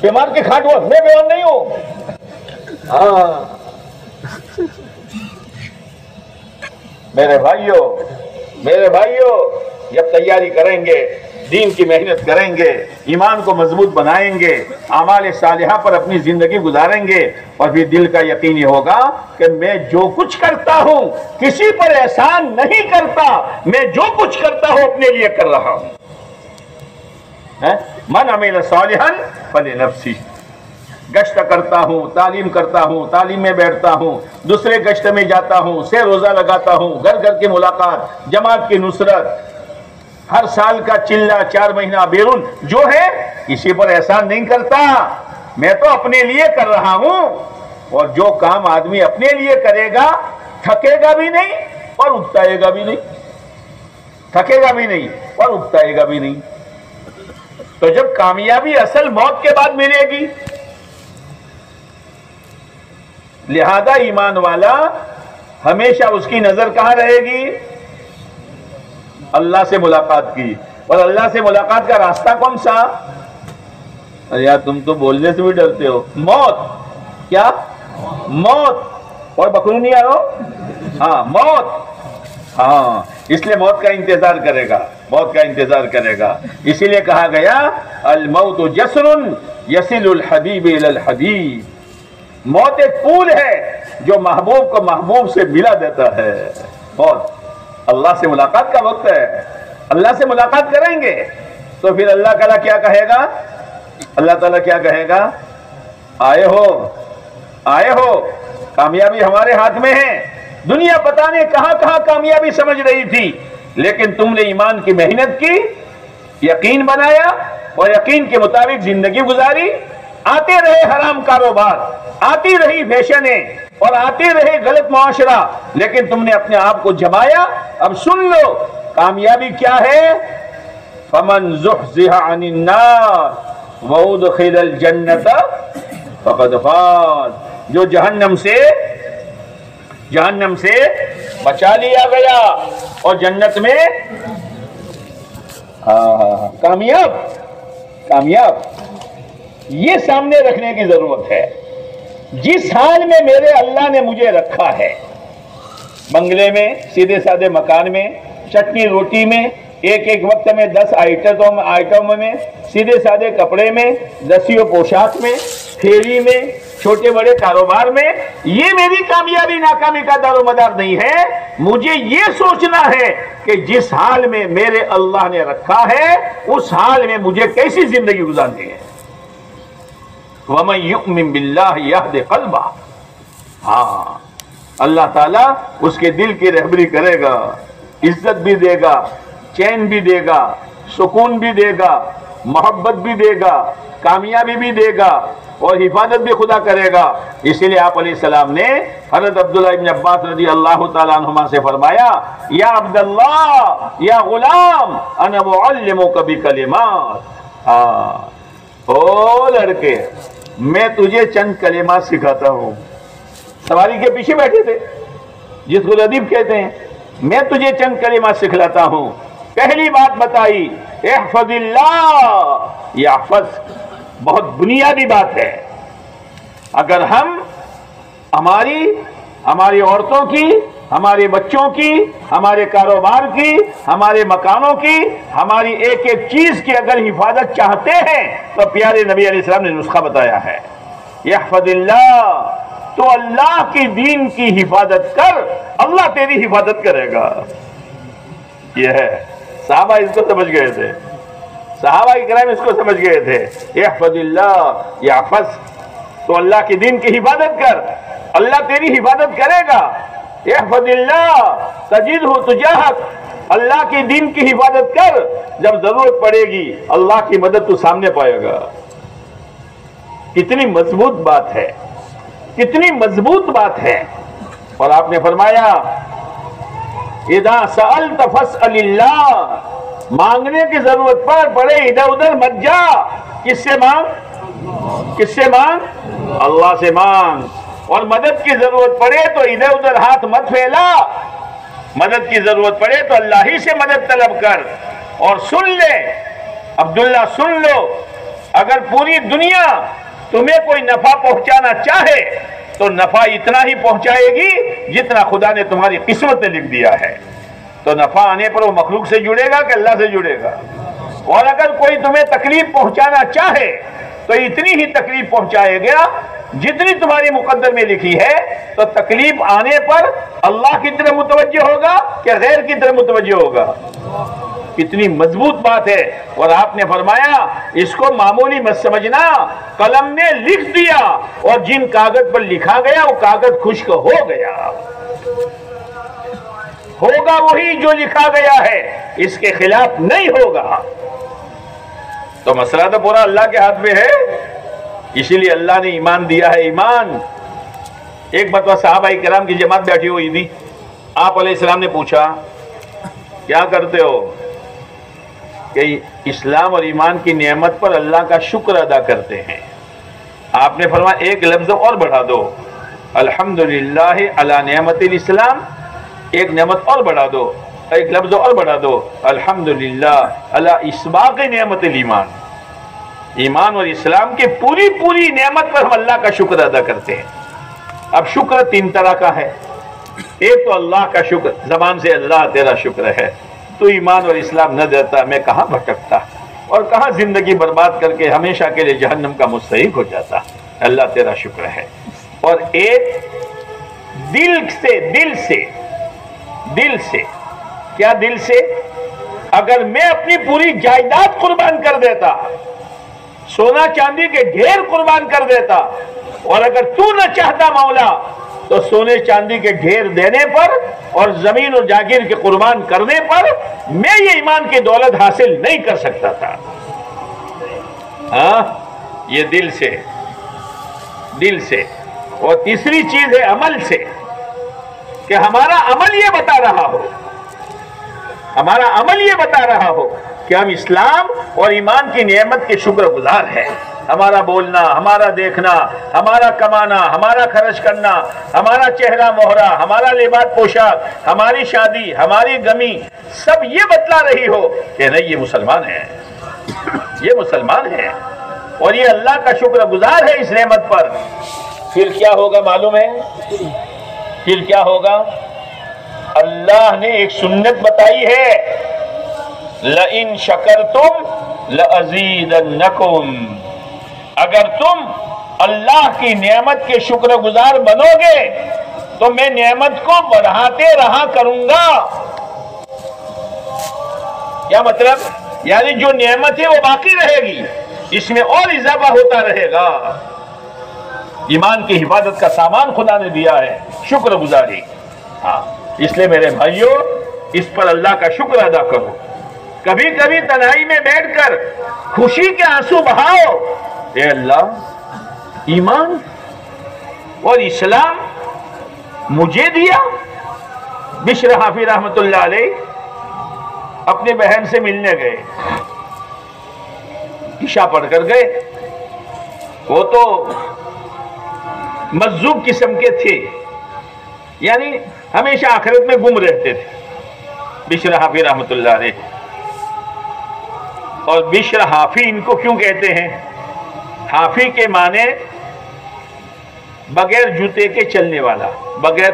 بیمار کی کھانٹ وہ، میں بیمار نہیں ہوں. ہاں میرے بھائیوں جب تیاری کریں گے، دین کی محنت کریں گے، ایمان کو مضبوط بنائیں گے، اعمال صالحہ پر اپنی زندگی گزاریں گے، اور پھر دل کا یقین یہ ہوگا کہ میں جو کچھ کرتا ہوں کسی پر احسان نہیں کرتا، میں جو کچھ کرتا ہوں اپنے لیے کر رہا ہوں. من عمل صالحا فلنفسہ. گشت کرتا ہوں، تعلیم کرتا ہوں، تعلیم میں بیٹھتا ہوں، دوسرے گشت میں جاتا ہوں، سے روزہ لگاتا ہوں، گھر گھر کی ملاقات، جماعت کی نصرت، ہر سال کا چلہ، 4 مہینہ بیرون جو ہے کسی پر احسان نہیں کرتا، میں تو اپنے لیے کر رہا ہوں. اور جو کام آدمی اپنے لیے کرے گا تھکے گا بھی نہیں اور اکتائے گا بھی نہیں. تھکے گا بھی نہیں اور اکتائے گا بھی نہیں. تو جب کامیابی اصل موت کے بعد ملے گی، لہذا ایمان والا ہمیشہ اس کی نظر کہاں رہے گی؟ اللہ سے ملاقات کی. اور اللہ سے ملاقات کا راستہ کون سا؟ یار تم تو بولنے سے بھی ڈرتے ہو. موت. کیا؟ موت. اور بکرو نہیں آ رہا؟ ہاں موت. ہاں اس لیے موت کا انتظار کرے گا، موت کا انتظار کرے گا. اسی لیے کہا گیا الموت جسر یصل الحبیب الی الحبیب. موت ایک پول ہے جو محبوب کو محبوب سے ملا دیتا ہے. موت اللہ سے ملاقات کا وقت ہے. اللہ سے ملاقات کریں گے تو پھر اللہ تعالیٰ کیا کہے گا؟ اللہ تعالیٰ کیا کہے گا؟ آئے ہو کامیابی ہمارے ہاتھ میں ہے. دنیا پتہ نہیں کہاں کہاں کامیابی سمجھ رہی تھی، لیکن تم نے ایمان کی محنت کی یقین بنایا اور یقین کے مطابق زندگی گزاری. آتے رہے حرام کاروبار، آتی رہی فیشنیں اور آتے رہے غلط معاشرہ، لیکن تم نے اپنے آپ کو جمایا. اب سن لو کامیابی کیا ہے. فمن زحزح عن النار وادخل الجنۃ فقد فاز. جو جہنم سے بچا لیا گیا اور جنت میں کامیاب. یہ سامنے رکھنے کی ضرورت ہے. جس حال میں میرے اللہ نے مجھے رکھا ہے، بنگلے میں، سیدھے سادے مکان میں، چٹنی روٹی میں، ایک ایک وقت میں 10 آئٹم میں، سیدھے سادے کپڑے میں، دسیوں پوشاک میں، پھیری میں، چھوٹے بڑے کاروبار میں، یہ میری کامیابی ناکامی کا دار و مدار نہیں ہے. مجھے یہ سوچنا ہے کہ جس حال میں میرے اللہ نے رکھا ہے اس حال میں مجھے کیسی زندگی گزارنی ہے. وَمَن يُؤْمِن بِاللَّهِ يَهْدِ قَلْبَهُ. ہاں اللہ تعالیٰ اس کے دل کی رہبری کرے گا، عزت بھی دے گا، چین بھی دے گا، سکون بھی دے گا، محبت بھی دے گا، کامیابی بھی دے گا اور حفاظت بھی خدا کرے گا. اسی لیے آپ علیہ السلام نے حضرت عبداللہ ابن عباس رضی اللہ تعالیٰ عنہما سے فرمایا، یا عبداللہ یا غلام انا معلمک بکلمات. او لڑکے، میں تجھے چند کلمات سکھاتا ہوں. سواری کے پیچھے بیٹھے تھے جس کو ردیف کہتے ہیں. میں تجھے چند کلمات سکھلاتا ہوں. پہلی بات بتائی، احفظ اللہ یحفظ. بہت بنیادی بات ہے. اگر ہم ہماری عورتوں کی، ہمارے بچوں کی، ہمارے کاروبار کی، ہمارے مکانوں کی، ہماری ایک ایک چیز کی اگر حفاظت چاہتے ہیں تو پیارے نبی علیہ السلام نے نسخہ بتایا ہے. یحفظ اللہ، تو اللہ کی دین کی حفاظت کر، اللہ تیری حفاظت کرے گا. یہ ہے. صحابہ اس کو سمجھ گئے تھے، صحابہ کرام اس کو سمجھ گئے تھے. احفظ اللہ یحفظ، تو اللہ کے دین کی حفاظت کر، اللہ تیری حفاظت کرے گا. احفظ اللہ تجدہ تجاہک، اللہ کے دین کی حفاظت کر، جب ضرورت پڑے گی اللہ کی مدد تو سامنے پائے گا. کتنی مضبوط بات ہے، کتنی مضبوط بات ہے. اور آپ نے فرمایا اذا سألت فاسأل اللہ، مانگنے کی ضرورت پڑے ادھر ادھر مت جا. کس سے مانگ؟ کس سے مانگ؟ اللہ سے مانگ. اور مدد کی ضرورت پڑے تو ادھر ادھر ہاتھ مت پھیلا. مدد کی ضرورت پڑے تو اللہ ہی سے مدد طلب کر. اور سن لے عبداللہ، سن لو، اگر پوری دنیا تمہیں کوئی نفع پہنچانا چاہے تو نفع اتنا ہی پہنچائے گی جتنا خدا نے تمہاری قسمت میں لکھ دیا ہے. تو نفع آنے پر وہ مخلوق سے جڑے گا کہ اللہ سے جڑے گا. اور اگر کوئی تمہیں تکلیف پہنچانا چاہے تو اتنی ہی تکلیف پہنچائے گا جتنی تمہاری مقدر میں لکھی ہے. تو تکلیف آنے پر اللہ کی طرف متوجہ ہوگا کہ غیر کی طرف متوجہ ہوگا. کتنی مضبوط بات ہے. اور آپ نے فرمایا اس کو معمولی مت سمجھنا، قلم نے لکھ دیا اور جن کاغذ پر لکھا گیا وہ کاغذ خشک ہو گیا. ہوگا وہی جو لکھا گیا ہے، اس کے خلاف نہیں ہوگا. تو مسئلہ تو پورا اللہ کے ہاتھ میں ہے. اسی لیے اللہ نے ایمان دیا ہے. ایمان ایک مرتبہ صحابہ کرام کی جماعت بیٹھی ہوئی تھی. آپ علیہ السلام نے پوچھا کیا کرتے ہو؟ کہ اسلام اور ایمان کی نعمت پر اللہ کا شکر ادا کرتے ہیں. آپ نے فرمایا ایک لفظ اور بڑھا دو، الحمدللہ علی نعمت الاسلام. ایک نعمت اور بڑھا دو، ایک لفظ اور بڑھا دو، الحمدللہ علی اسباق نعمت الایمان. ایمان اور اسلام کے پوری نعمت پر ہم اللہ کا شکر ادا کرتے ہیں. اب شکر 3 طرح کا ہے. ایک تو اللہ کا شکر، زبان سے اللہ تیرا شکر ہے، تو ایمان اور اسلام نہ دیتا میں کہاں بھٹکتا اور کہاں زندگی برباد کر کے ہمیشہ کے لیے جہنم کا مستحق ہو جاتا. اللہ تیرا شکر ہے. اور ایک دل سے کیا دل سے؟ اگر میں اپنی پوری جائیداد قربان کر دیتا، سونا چاندی کے ڈھیر قربان کر دیتا، اور اگر تو نہ چاہتا مولا تو سونے چاندی کے ڈھیر دینے پر اور زمین و جاگیر کے قربان کرنے پر میں یہ ایمان کی دولت حاصل نہیں کر سکتا تھا. ہاں، یہ دل سے. اور تیسری چیز ہے عمل سے، کہ ہمارا عمل یہ بتا رہا ہو کہ ہم اسلام اور ایمان کی نعمت کے شکر گزار ہیں. ہمارا بولنا، ہمارا دیکھنا، ہمارا کمانا، ہمارا خرچ کرنا، ہمارا چہرہ مہرا، ہمارا لباس پوشاک، ہماری شادی، ہماری غمی، سب یہ بتلا رہی ہو کہ نہیں، یہ مسلمان ہیں اور یہ اللہ کا شکر گزار ہے اس نعمت پر. پھر کیا ہوگا معلوم ہے؟ پھر کیا ہوگا؟ اللہ نے ایک سنت بتائی ہے، لَإِن شَكَرْتُمْ لَأَزِيدَنَّكُمْ. اگر تم اللہ کی نعمت کے شکر گزار بنو گے تو میں نعمت کو بڑھاتے رہا کروں گا. کیا مطلب؟ یعنی جو نعمت ہے وہ باقی رہے گی، اس میں اور اضافہ ہوتا رہے گا. ایمان کی حفاظت کا سامان خدا نے دیا ہے، شکر گزاری. ہاں، اس لیے میرے بھائیوں، اس پر اللہ کا شکر ادا کرو. کبھی کبھی تنہائی میں بیٹھ کر خوشی کے آنسو بہاؤ. اے اللہ، ایمان اور اسلام مجھے دیا. بشر حافظ رحمت اللہ علیہ اپنی بہن سے ملنے گئے، عشاء پڑھ کر گئے. وہ تو مجذوب قسم کے تھے، یعنی ہمیشہ آخرت میں گم رہتے تھے بشر حافظ رحمت اللہ علیہ. اور بشر حافی ان کو کیوں کہتے ہیں؟ حافی کے معنی بغیر جوتے کے چلنے والا، بغیر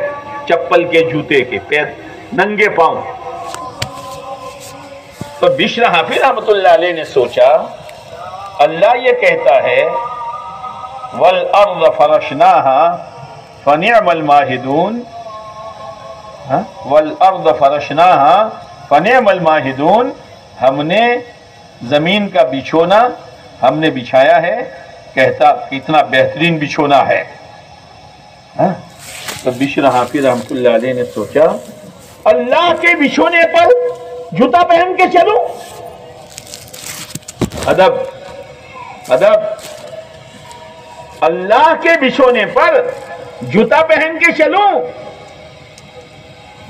چپل کے، جوتے کے، پیر ننگے پاؤں. تو بشر حافی رحمت اللہ علیہ نے سوچا، اللہ یہ کہتا ہے وَالْأَرْضَ فَرَشْنَاهَا فَنِعْمَ الْمَاهِدُونَ. وَالْأَرْضَ فَرَشْنَاهَا فَنِعْمَ الْمَاهِدُونَ. ہم نے زمین کا بچھونا ہم نے بچھایا ہے، کہتا کتنا بہترین بچھونا ہے. تو بشر حافظ رحمت اللہ علیہ نے سوچا، اللہ کے بچھونے پر جوتا پہن کے چلوں. ادب. اللہ کے بچھونے پر جوتا پہن کے چلوں.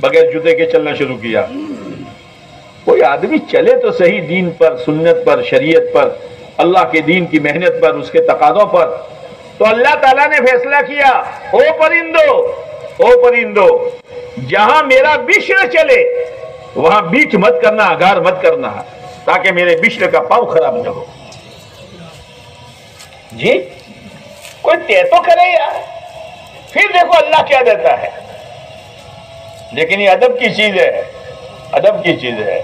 بغیر جوتے کے چلنا شروع کیا. کوئی آدمی چلے تو صحیح دین پر، سنت پر، شریعت پر، اللہ کے دین کی محنت پر، اس کے تقاضوں پر. تو اللہ تعالیٰ نے فیصلہ کیا، او پرندو، جہاں میرا بشر چلے وہاں بیچ مت کرنا، اگار مت کرنا، تاکہ میرے بشر کا پاؤں خراب نہ ہو. جی کوئی طے تو کرے یار. پھر دیکھو اللہ کیا دیتا ہے. لیکن یہ ادب کی چیز ہے.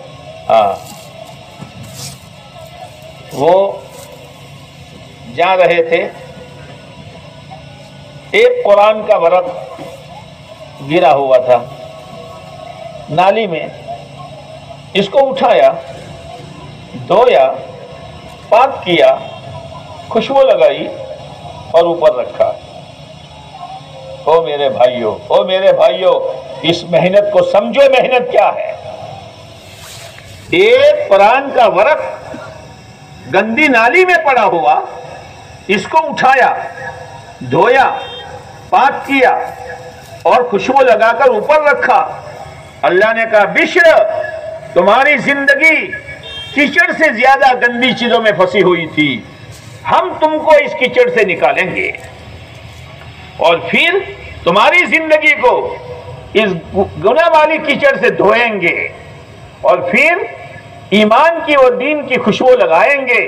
ہاں، وہ جا رہے تھے، ایک قرآن کا ورق گرا ہوا تھا نالی میں. اس کو اٹھایا، دھویا، پاک کیا، خوشبو لگائی اور اوپر رکھا. او میرے بھائیو، اس محنت کو سمجھو، محنت کیا ہے. ایک قرآن کا ورق گندی نالی میں پڑا ہوا، اس کو اٹھایا، دھویا، پاک کیا اور خوشبو لگا کر اوپر رکھا. اللہ نے کہا بشر، تمہاری زندگی کیچڑ سے زیادہ گندی چیزوں میں پھنسی ہوئی تھی، ہم تم کو اس کیچڑ سے نکالیں گے اور پھر تمہاری زندگی کو اس گناہ والی کیچڑ سے دھوئیں گے اور پھر ایمان کی اور دین کی خوشبو لگائیں گے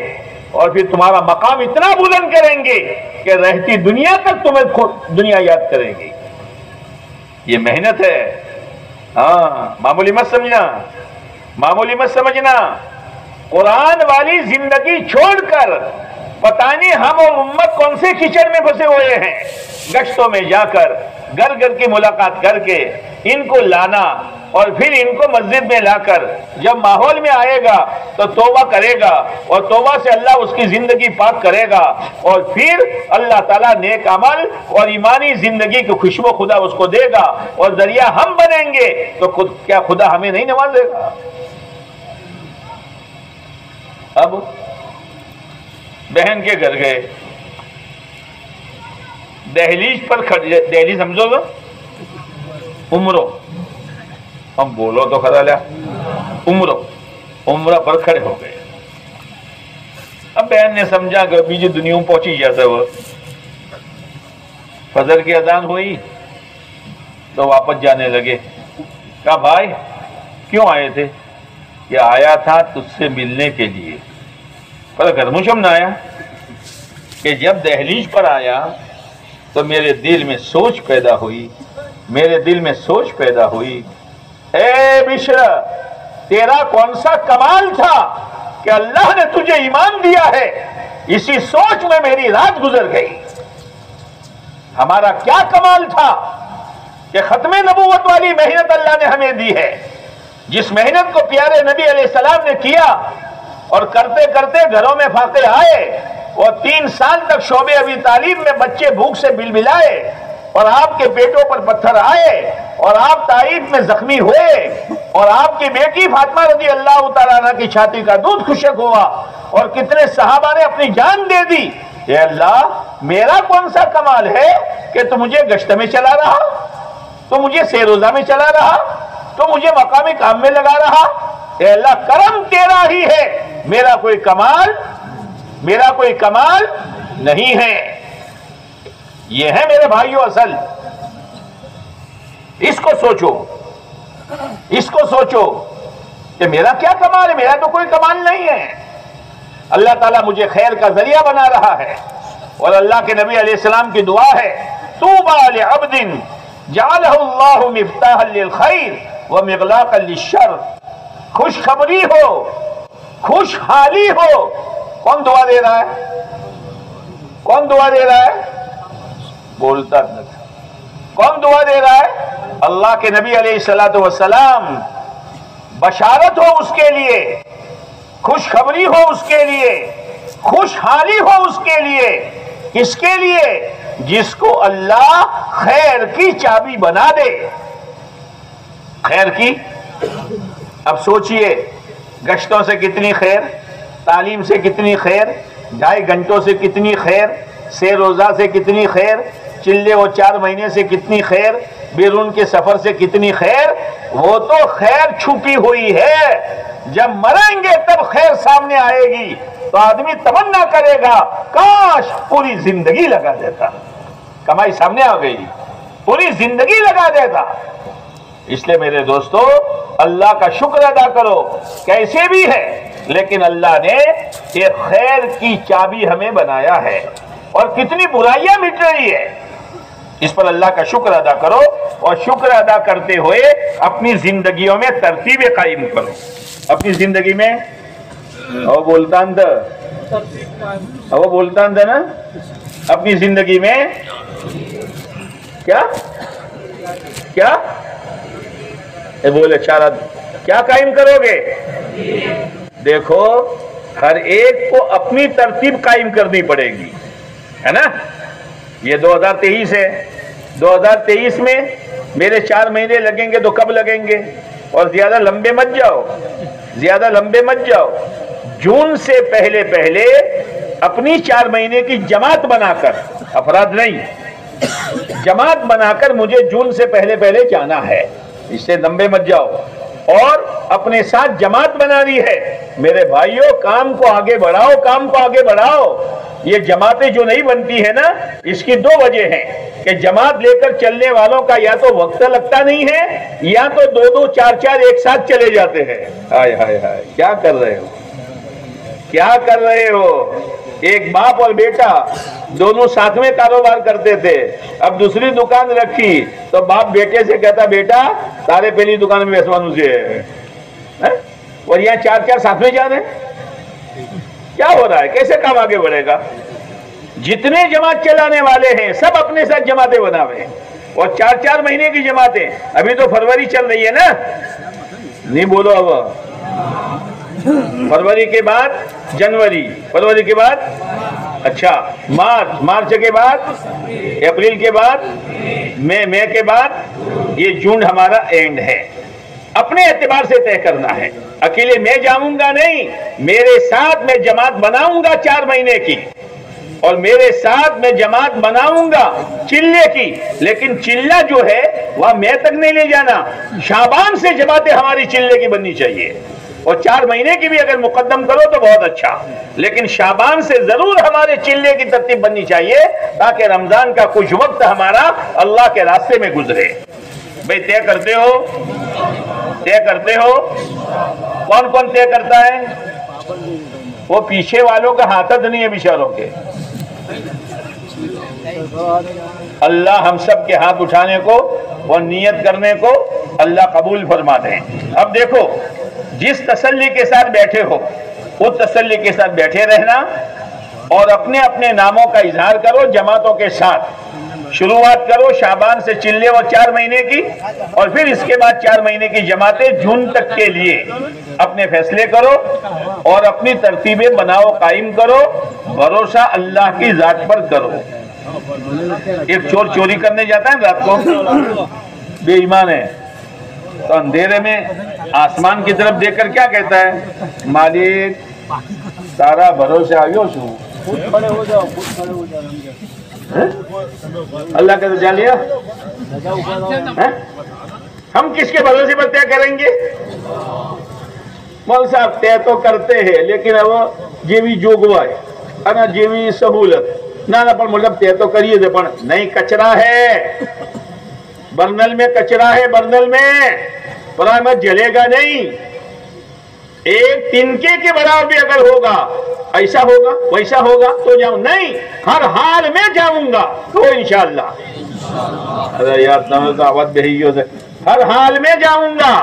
اور پھر تمہارا مقام اتنا بلند کریں گے کہ رہتی دنیا تک تمہیں دنیا یاد کرے گی. یہ محنت ہے. ہاں، معمولی مت سمجھنا. قرآن والی زندگی چھوڑ کر پتہ نہیں ہم اور امت کون سے کیچڑ میں پھنسے ہوئے ہیں. گشتوں میں جا کر گھر گھر کی ملاقات کر کے ان کو لانا اور پھر ان کو مسجد میں لا کر جب ماحول میں آئے گا تو توبہ کرے گا اور توبہ سے اللہ اس کی زندگی پاک کرے گا اور پھر اللہ تعالیٰ نیک عمل اور ایمانی زندگی کی خوشبو خدا اس کو دے گا اور ذریعہ ہم بنیں گے تو کیا خدا ہمیں نہیں نوازے گا؟ اب بہن کے گھر گئے، دہلیز پر کھڑے، دہلیز سمجھو گا عمروں، ہم بولو تو خدا لیا عمرہ پر کھڑے ہو گئے۔ اب بہن نے سمجھا کہ بیجی دنیا میں پہنچی جاتا وہ، فجر کی اذان ہوئی تو واپس جانے لگے۔ کہا بھائی کیوں آئے تھے؟ کہ آیا تھا تجھ سے ملنے کے لیے۔ پر گھر مشم نہ آیا کہ جب دہلیز پر آیا تو میرے دل میں سوچ پیدا ہوئی، میرے دل میں سوچ پیدا ہوئی، اے بشر تیرا کون سا کمال تھا کہ اللہ نے تجھے ایمان دیا ہے؟ اسی سوچ میں میری رات گزر گئی۔ ہمارا کیا کمال تھا کہ ختم نبوت والی محنت اللہ نے ہمیں دی ہے، جس محنت کو پیارے نبی علیہ السلام نے کیا اور کرتے کرتے گھروں میں فاقے آئے اور 3 سال تک شعبے ابی طالب میں بچے بھوک سے بلبلائے اور آپ کے پیٹوں پر پتھر آئے اور آپ طائف میں زخمی ہوئے اور آپ کی بیٹی فاطمہ رضی اللہ تعالیٰ عنہ کی چھاتی کا دودھ خشک ہوا اور کتنے صحابہ نے اپنی جان دے دی۔ اے اللہ میرا کون سا کمال ہے کہ تو مجھے گشت میں چلا رہا، تو مجھے سیروزہ میں چلا رہا، تو مجھے مقامی کام میں لگا رہا۔ اے اللہ کرم تیرا ہی ہے، میرا کوئی کمال نہیں ہے۔ یہ ہے میرے بھائیوں اصل، اس کو سوچو کہ میرا کیا کمال ہے؟ میرا تو کوئی کمال نہیں ہے۔ اللہ تعالیٰ مجھے خیر کا ذریعہ بنا رہا ہے اور اللہ کے نبی علیہ السلام کی دعا ہے، طوبیٰ لعبد جعلہ اللہ مفتاحا للخیر ومغلاقا للشر۔ خوشخبری ہو، خوشحالی ہو۔ کون دعا دے رہا ہے؟ بولتا نہیں۔ کون دعا دے رہا ہے؟ اللہ کے نبی علیہ السلام۔ بشارت ہو اس کے لیے، خوشخبری ہو اس کے لیے، خوشحالی ہو اس کے لیے۔ کس کے لیے؟ جس کو اللہ خیر کی چابی بنا دے۔ خیر کی، اب سوچئے گشتوں سے کتنی خیر، تعلیم سے کتنی خیر، 2.5 گھنٹوں سے کتنی خیر، سے روزہ سے کتنی خیر، چلے و 4 مہینے سے کتنی خیر، بیرون کے سفر سے کتنی خیر۔ وہ تو خیر چھپی ہوئی ہے، جب مریں گے تب خیر سامنے آئے گی تو آدمی تمنا کرے گا کاش پوری زندگی لگا دیتا۔ کمائی سامنے آ گئی، پوری زندگی لگا دیتا۔ اس لیے میرے دوستو اللہ کا شکر ادا کرو، کیسے بھی ہے لیکن اللہ نے ایک خیر کی چابی ہمیں بنایا ہے اور کتنی برائیاں مٹ رہی ہے، اس پر اللہ کا شکر ادا کرو اور شکر ادا کرتے ہوئے اپنی زندگیوں میں ترتیبیں قائم کرو۔ اپنی زندگی میں وہ بولتا نا، اپنی زندگی میں کیا بولے چارہ کیا قائم کرو گے؟ دیکھو ہر ایک کو اپنی ترتیب قائم کرنی پڑے گی، ہے نا۔ یہ 2023 ہے، 2023 میں میرے 4 مہینے لگیں گے تو کب لگیں گے؟ اور زیادہ لمبے مت جاؤ، جون سے پہلے اپنی 4 مہینے کی جماعت بنا کر، افراد نہیں، جماعت بنا کر مجھے جون سے پہلے جانا ہے، اس سے لمبے مت جاؤ۔ اور اپنے ساتھ جماعت بنانی ہے۔ میرے بھائیوں کام کو آگے بڑھاؤ۔ یہ جماعتیں جو نہیں بنتی ہے نا، اس کی 2 وجہ ہیں کہ جماعت لے کر چلنے والوں کا یا تو وقت لگتا نہیں ہے یا تو 2 4 ایک ساتھ چلے جاتے ہیں۔ ہائے ہائے ہائے، کیا کر رہے ہو؟ ایک باپ اور بیٹا دونوں ساتھ میں کاروبار کرتے تھے، اب دوسری دکان رکھی تو باپ بیٹے سے کہتا بیٹا تارے پہلی دکان میں بیسوانو سے ہے، اور یہاں 4 ساتھ میں جا رہے ہیں۔ کیا ہو رہا ہے؟ کیسے کام آگے بڑھے گا؟ جتنے جماعت چلانے والے ہیں سب اپنے ساتھ جماعتیں بناوے، اور 4-4 مہینے کی جماعتیں. ابھی تو فروری چل رہی ہے نا, نہیں بولو اب. فروری کے بعد جنوری, فروری کے بعد اچھا مارچ, مارچ کے بعد اپریل کے بعد مئی کے بعد یہ جون ہمارا اینڈ ہے. اپنے اعتبار سے طے کرنا ہے. اکیلے میں جاؤں گا نہیں, میرے ساتھ میں جماعت بناؤں گا 4 مہینے کی, اور میرے ساتھ میں جماعت بناؤں گا چلے کی. لیکن چلہ جو ہے وہ میں تک نہیں لے جانا, شعبان سے جماعتیں ہماری چلے کی بننی چاہیے. اور 4 مہینے کی بھی اگر مقدم کرو تو بہت اچھا, لیکن شعبان سے ضرور ہمارے چلے کی ترتیب بننی چاہیے تاکہ رمضان کا کچھ وقت ہمارا اللہ کے راستے میں گزرے. بھئی طے کرتے ہو, طے کرتے ہو؟ کون کون طے کرتا ہے؟ وہ پیچھے والوں کا ہاتھ نہیں ہے بیچاروں کے. اللہ ہم سب کے ہاتھ اٹھانے کو اور نیت کرنے کو اللہ قبول فرما دیں. اب دیکھو, جس تسلی کے ساتھ بیٹھے ہو اس تسلی کے ساتھ بیٹھے رہنا, اور اپنے اپنے ناموں کا اظہار کرو جماعتوں کے ساتھ. شروعات کرو شعبان سے چلے اور 4 مہینے کی, اور پھر اس کے بعد 4 مہینے کی جماعتیں جون تک کے لیے اپنے فیصلے کرو اور اپنی ترتیبیں بناؤ, قائم کرو. بھروسہ اللہ کی ذات پر کرو. ایک چور چوری کرنے جاتا ہے رات کو, بے ایمان ہے, تو اندھیرے میں آسمان کی طرف دیکھ کر کیا کہتا ہے؟ مالک سارا بھروسہ آگے ہو. اللہ کا تو جان لیا. ہم کس کے بھروسے پر طے کریں گے؟ مول صاحب طے تو کرتے ہیں, لیکن اب جیوی جوگوائی انا جیوی سہولت نہ پر مطلب طے تو کریے دے, پر نہیں, کچرا ہے برنل میں, کچرا ہے برنل میں, پر مت جلے گا نہیں. ایک تنکے کے برابر بھی اگر ہوگا, ایسا ہوگا ویسا ہوگا تو جاؤں نہیں, ہر حال میں جاؤں گا تو انشاءاللہ. ارے یار تمہیں تو آواز بہی ہو سکے, ہر حال میں جاؤں گا.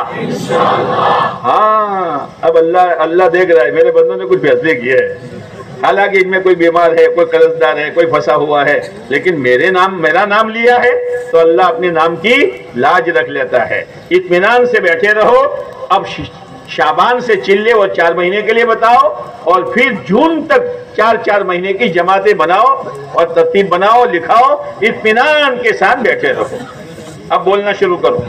ہاں اب اللہ دیکھ رہا ہے میرے بندوں نے کچھ فیصلے کیے ہیں. حالانکہ ان میں کوئی بیمار ہے, کوئی قرض دار ہے, کوئی پھنسا ہوا ہے, لیکن میرا نام لیا ہے تو اللہ اپنے نام کی لاج رکھ لیتا ہے. اطمینان سے بیٹھے رہو. اب شعبان سے چلے اور 4 مہینے کے لیے بتاؤ, اور پھر جون تک 4 مہینے کی جماعتیں بناؤ اور ترتیب بناؤ, لکھاؤ. اطمینان کے ساتھ بیٹھے رہو. اب بولنا شروع کرو.